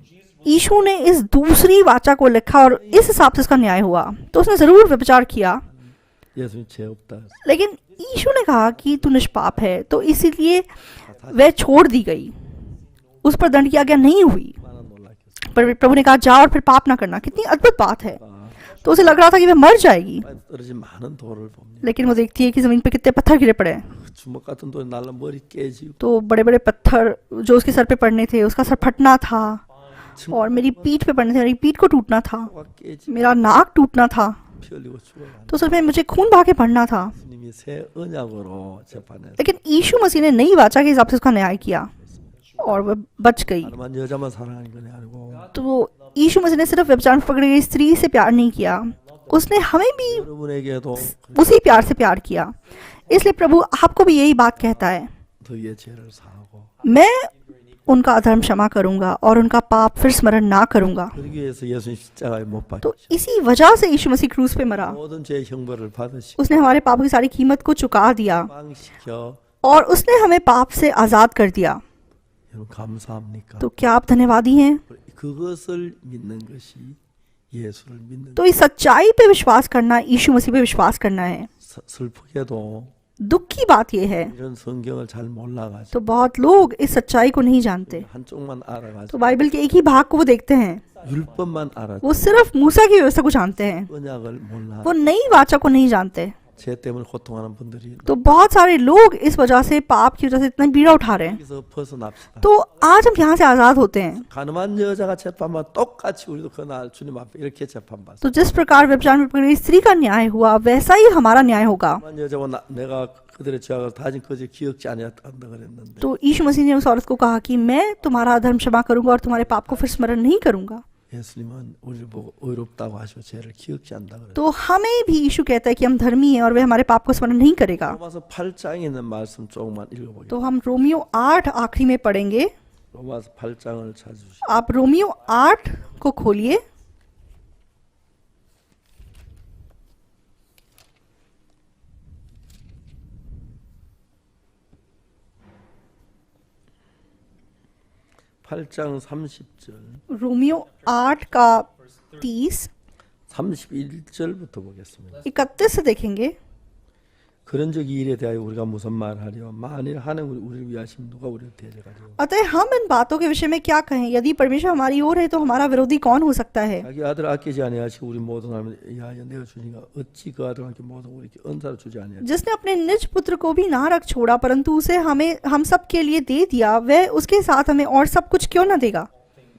यीशु ने इस दूसरी वाचा को लिखा और इस हिसाब से उसका न्याय हुआ। तो उसने जरूर व्यभिचार किया, 예수님 죄 없다. लेकिन यीशु ने कहा कि तू निष्पाप है, तो इसीलिए वह छोड़ दी गई, उस पर दंड की आज्ञा नहीं हुई। 얼마나 놀랐겠어요. पर प्रभु ने कहा जा और फिर पाप ना करना। कितनी अद्भुत बात है। तो उसे लग रहा था कि वह मर जाएगी, 떨어진 많은 돌을 봅니다. लेकिन वो देखती है कि जमीन पे कितने पत्थर गिरे पड़े हैं। 주먹 같은 돌이 날라 머리 깨지고 तो बड़े बड़े पत्थर जो उसके सर पे पड़ने थे, उसका सर फटना था और मेरी पीठ पे पड़ने थे, मेरी पीठ को टूटना था, 가 깨지고 मेरा नाक टूटना था, 피 흘리고 죽어가는 तो उसमें मुझे खून बहा के पड़ना था। 예수님이 새 언약으로 재판해서 लेकिन यीशु मसीह ने नई वाचा के हिसाब से उसका न्याय किया और वह बच गई। 가늠한 여자만 사랑하는 건 아니고 तो यीशु मसीह ने सिर्फ व्यभिचार में पकड़ी गई स्त्री से प्यार नहीं किया, उसने हमें भी 여러분에게도 उसी प्यार से प्यार किया। इसलिए प्रभु आपको भी यही बात कहता है, 너희의 죄를 사하고 मैं उनका अधर्म क्षमा करूंगा और उनका पाप फिर स्मरण ना करूंगा। 그러기 위해서 예수님 십자가에 못 तो 박히시고 इसी वजह से यीशु मसीह क्रूस पे मरा। 모든 죄의 형벌을 받으시고 उसने हमारे पाप की सारी कीमत को चुका दिया 방시켜 और उसने हमें पाप से आजाद कर दिया। 여러분 감사합니까? तो क्या आप धन्यवादी हैं? 그것을 믿는 것이 예수를 믿는 तो इस सच्चाई पे विश्वास करना यीशु मसीह पे विश्वास करना है। 슬프게도 दुख की बात यह है, 이런 성경을 잘 몰라가지고 तो बहुत लोग इस सच्चाई को नहीं जानते। 한쪽만 तो 알아가지고 बाइबल के एक ही भाग को वो देखते हैं, 율법만 알아 वो सिर्फ मूसा की व्यवस्था को जानते हैं, 언약을 몰라 वो नई वाचा को नहीं जानते। 죄 때문에 고통하는 분들이 तो बहुत सारे लोग इस वजह से, पाप की वजह से इतना पीड़ा उठा रहे हैं। 여기서 벗어납시다. तो आज हम यहाँ से आजाद होते हैं। 가늠한 여자가 재판만 똑같이 우리도 그날 주님 앞에 이렇게 재판받았어. तो जिस प्रकार व्यभिचार में पकड़ी स्त्री का न्याय हुआ, वैसा ही हमारा न्याय होगा। 가늠한 여자와 내가 그들의 죄악을 다진 거지 기억지 아니었다 그랬는데 तो यीशु मसीह ने उस औरत को कहा कि मैं तुम्हारा अधर्म क्षमा करूंगा और तुम्हारे पाप को फिर स्मरण नहीं करूंगा। 예수님은 우리를 보고 의롭다고 하시고 죄를 기억지 않는다 그랬어요. तो हमें भी यीशु कहता है कि हम धर्मी हैं और वह हमारे पाप को स्मरण नहीं करेगा। 로마서 8장에 있는 말씀 조금만 읽어보겠습니다. तो हम रोमियो 8 आखिरी में पढ़ेंगे। 로마서 8장을 찾으시오. आप रोमियो 8 को खोलिए। 팔장 30절 रोमियो 8 का 30 31절부터 보겠습니다. 31 से देखेंगे। 그런 적이 일에 대하여 우리가 무슨 말하리요? 만일 하나님 우리를 위하시면 누가 우리를 대적하리요? अतः हम इन बातों के विषय में क्या कहें? यदि परमेश्वर हमारी ओर है तो हमारा विरोधी कौन हो सकता है? 자기 아들 아끼지 아니하시고 우리 모든 하나님 위하여 내어 주시니까 어찌 그 아들 함께 모든 우리에게 은사를 주지 아니하시고 जिसने अपने निज पुत्र को भी ना रख छोड़ा परंतु उसे हम सब के लिए दे दिया, वह उसके साथ हमें और सब कुछ क्यों न देगा?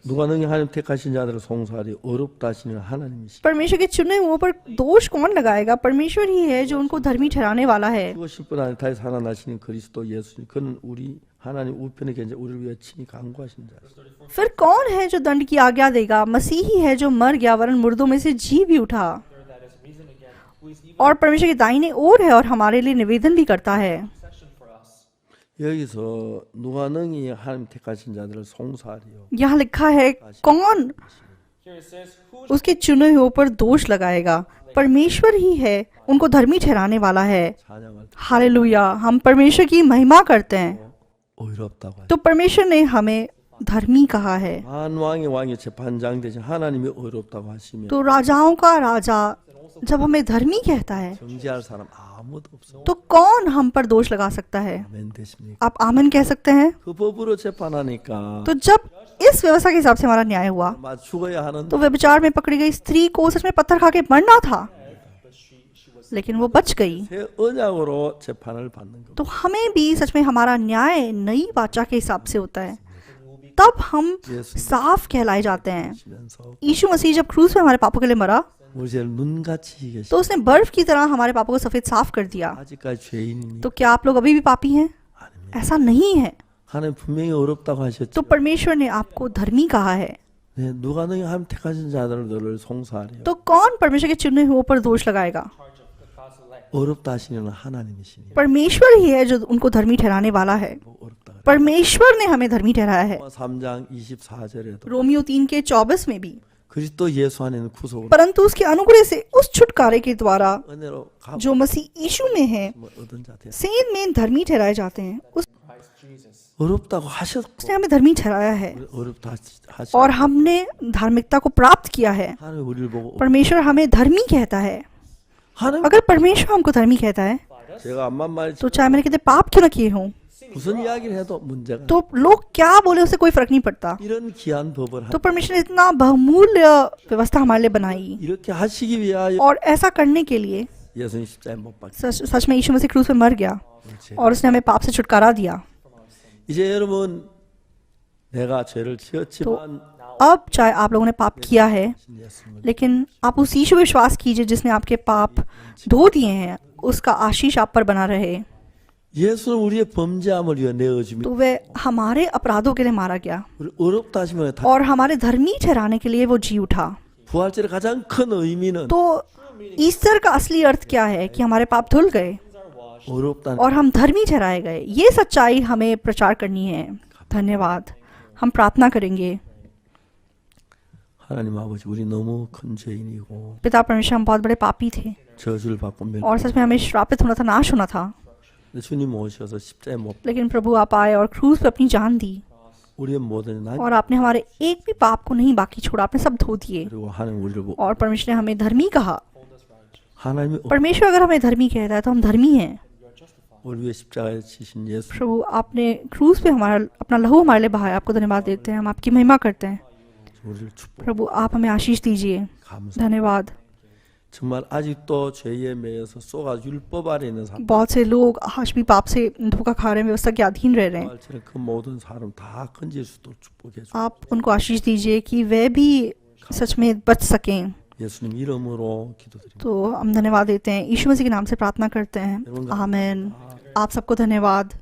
누가 능히 하나님 택하신 자들을 송사하리 어렵다 하시는 하나님이시고 परमेश्वर के चुने हुओं पर दोष कौन लगाएगा? परमेश्वर ही है जो उनको धर्मी ठहराने वाला है। 죽으실 분 아니 다시 살아나시는 그리스도 예수님 그는 우리 하나님 우편에 계신 우리를 위해 친히 간구하신 자시오. फिर कौन है जो दंड की आज्ञा देगा? मसीह ही है जो मर गया वरन मुर्दों में से जी भी उठा that is risen again, who is even और परमेश्वर के दाहिने ओर है और हमारे लिए निवेदन भी करता है। section for us. 여기서 누가 능히 하나님 택하신 자들을 송사하리요? यहाँ लिखा है कौन Here it says, who उसके चुने हुओं पर दोष लगाएगा? परमेश्वर ही है, उनको धर्मी ठहराने वाला है। 찬양을 हालेलुया, हम परमेश्वर की महिमा करते हैं। 의롭다고 하시오. तो परमेश्वर ने हमें धर्मी कहा है, 만왕의 왕의 재판장 대신 하나님이 어렵다고 하시면 तो राजाओं का राजा जब हमें धर्मी कहता है 정죄할 사람 아무도 없어. तो कौन हम पर दोष लगा सकता है? 아멘 되십니까? आप आमन कह सकते हैं? 그 법으로 재판하니까 तो जब इस व्यवस्था के हिसाब से हमारा न्याय हुआ 아마 죽어야 하는 तो व्यभिचार में पकड़ी गई स्त्री को सच में पत्थर खा के मरना था, लेकिन वो बच गई। 새 언약으로 재판을 받는 거. तो हमें भी सच में हमारा न्याय नई वाचा के हिसाब से होता है, तब हम साफ कहलाए जाते हैं। 면서 यीशु मसीह जब क्रूस पे हमारे पापों के लिए मरा 우리 죄를 눈같이 계시. तो उसने बर्फ की तरह हमारे पापों को सफेद साफ कर दिया। 아직까지 죄인이니 तो क्या आप लोग अभी भी पापी हैं? 아닙니다. ऐसा नहीं है। 하나님 분명히 어렵다고 하셨죠. तो परमेश्वर ने आपको धर्मी कहा है, 네, 누가 너희 하나님 택하신 자들을 송사하래요. तो कौन परमेश्वर के चुने हुओं पर दोष लगाएगा? 어렵다 하시는 하나님이시니. परमेश्वर ही है जो उनको धर्मी ठहराने वाला है। 어렵다. 그래요. परमेश्वर ने हमें धर्मी ठहराया है। 3장 24절에도 रोमियो 3 के 24 में भी, 그리스도 예수 안에는 구속으로 परंतु उसके अनुग्रह से उस छुटकारे के द्वारा 은혜로 갚 जो मसीह यीशु में है 얻은 자 돼. सेन में धर्मी ठहराए जाते हैं। 어렵다고 하셨고 उसने हमें धर्मी ठहराया है 어렵다 하시. और हमने धार्मिकता को प्राप्त किया है। 하나님 우리를 보고 परमेश्वर हमें धर्मी कहता है। 하나님 अगर परमेश्वर हमको धर्मी कहता है 제가 암만 말이 तो चाहे मैंने कितने पाप क्यों ना किए हों, 무슨 이야기를 해도 문제가 तो लोग क्या बोले उससे कोई फर्क नहीं पड़ता। 이런 귀한 법을 तो परमेश्वर ने इतना बहुमूल्य व्यवस्था हमारे लिए बनाई, 이렇게 하시기 위하여 और ऐसा करने के लिए 예수님 십자가에 못 박혀. सच में यीशु मसीह क्रूस पे मर गया और उसने हमें पाप से छुटकारा दिया। 이제 여러분 내가 죄를 지었지만 अब चाहे आप लोगों ने पाप किया है, 예수님 लेकिन आप उस यीशु पे विश्वास कीजिए जिसने आपके पाप धो दिए हैं, उसका आशीष आप पर बना रहे। 예수는 우리의 범죄함을 위해 내어주며 तो वह हमारे अपराधों के लिए मारा गया 우리 어렵다 하시면 다 और हमारे धर्मी ठहराने के लिए वो जी उठा। 부활절의 가장 큰 의미는 तो ईस्टर का असली अर्थ क्या है? कि हमारे पाप धुल गए 어렵다는 और हम धर्मी ठहराए गए। ये सच्चाई हमें प्रचार करनी है। धन्यवाद। हम प्रार्थना करेंगे। 하나님 아버지 우리 너무 큰 죄인이고 पिता परमेश्वर, हम बहुत बड़े पापी थे 저주를 받고 멸 और सच में हमें श्रापित होना था, नाश होना था, 주님 오셔서 십자가에 못 लेकिन प्रभु आप आए और क्रूस पे अपनी जान दी 우리의 모든 난 और आपने हमारे एक भी पाप को नहीं बाकी छोड़ा, आपने सब धो दिए। 그리고 하나님 우리를 보고 और परमेश्वर ने हमें धर्मी कहा। 하나님이 परमेश्वर अगर हमें धर्मी कहता है तो हम धर्मी हैं। 우리 위해 십자가에 지신 예수 प्रभु आपने क्रूस पे हमारा अपना लहू हमारे लिए बहाया, आपको धन्यवाद देते हैं, हम आपकी महिमा करते हैं। 우리를 축복 प्रभु आप हमें आशीष दीजिए। 감사. धन्यवाद। 정말 아직도 죄에 매여서 쏘가 율법 아래 있는 사람 बहुत से लोग आज भी पाप से धोखा खा रहे हैं, व्यवस्था के अधीन रह रहे हैं। 부활절에 그 모든 사람 다 건질 수도 축복해 주. आप उनको आशीष दीजिए कि वे भी सच में बच सकें। 예수님 이름으로 기도드립니다. तो हम धन्यवाद देते हैं, यीशु मसीह के नाम से प्रार्थना करते हैं। आमीन। आप सबको धन्यवाद।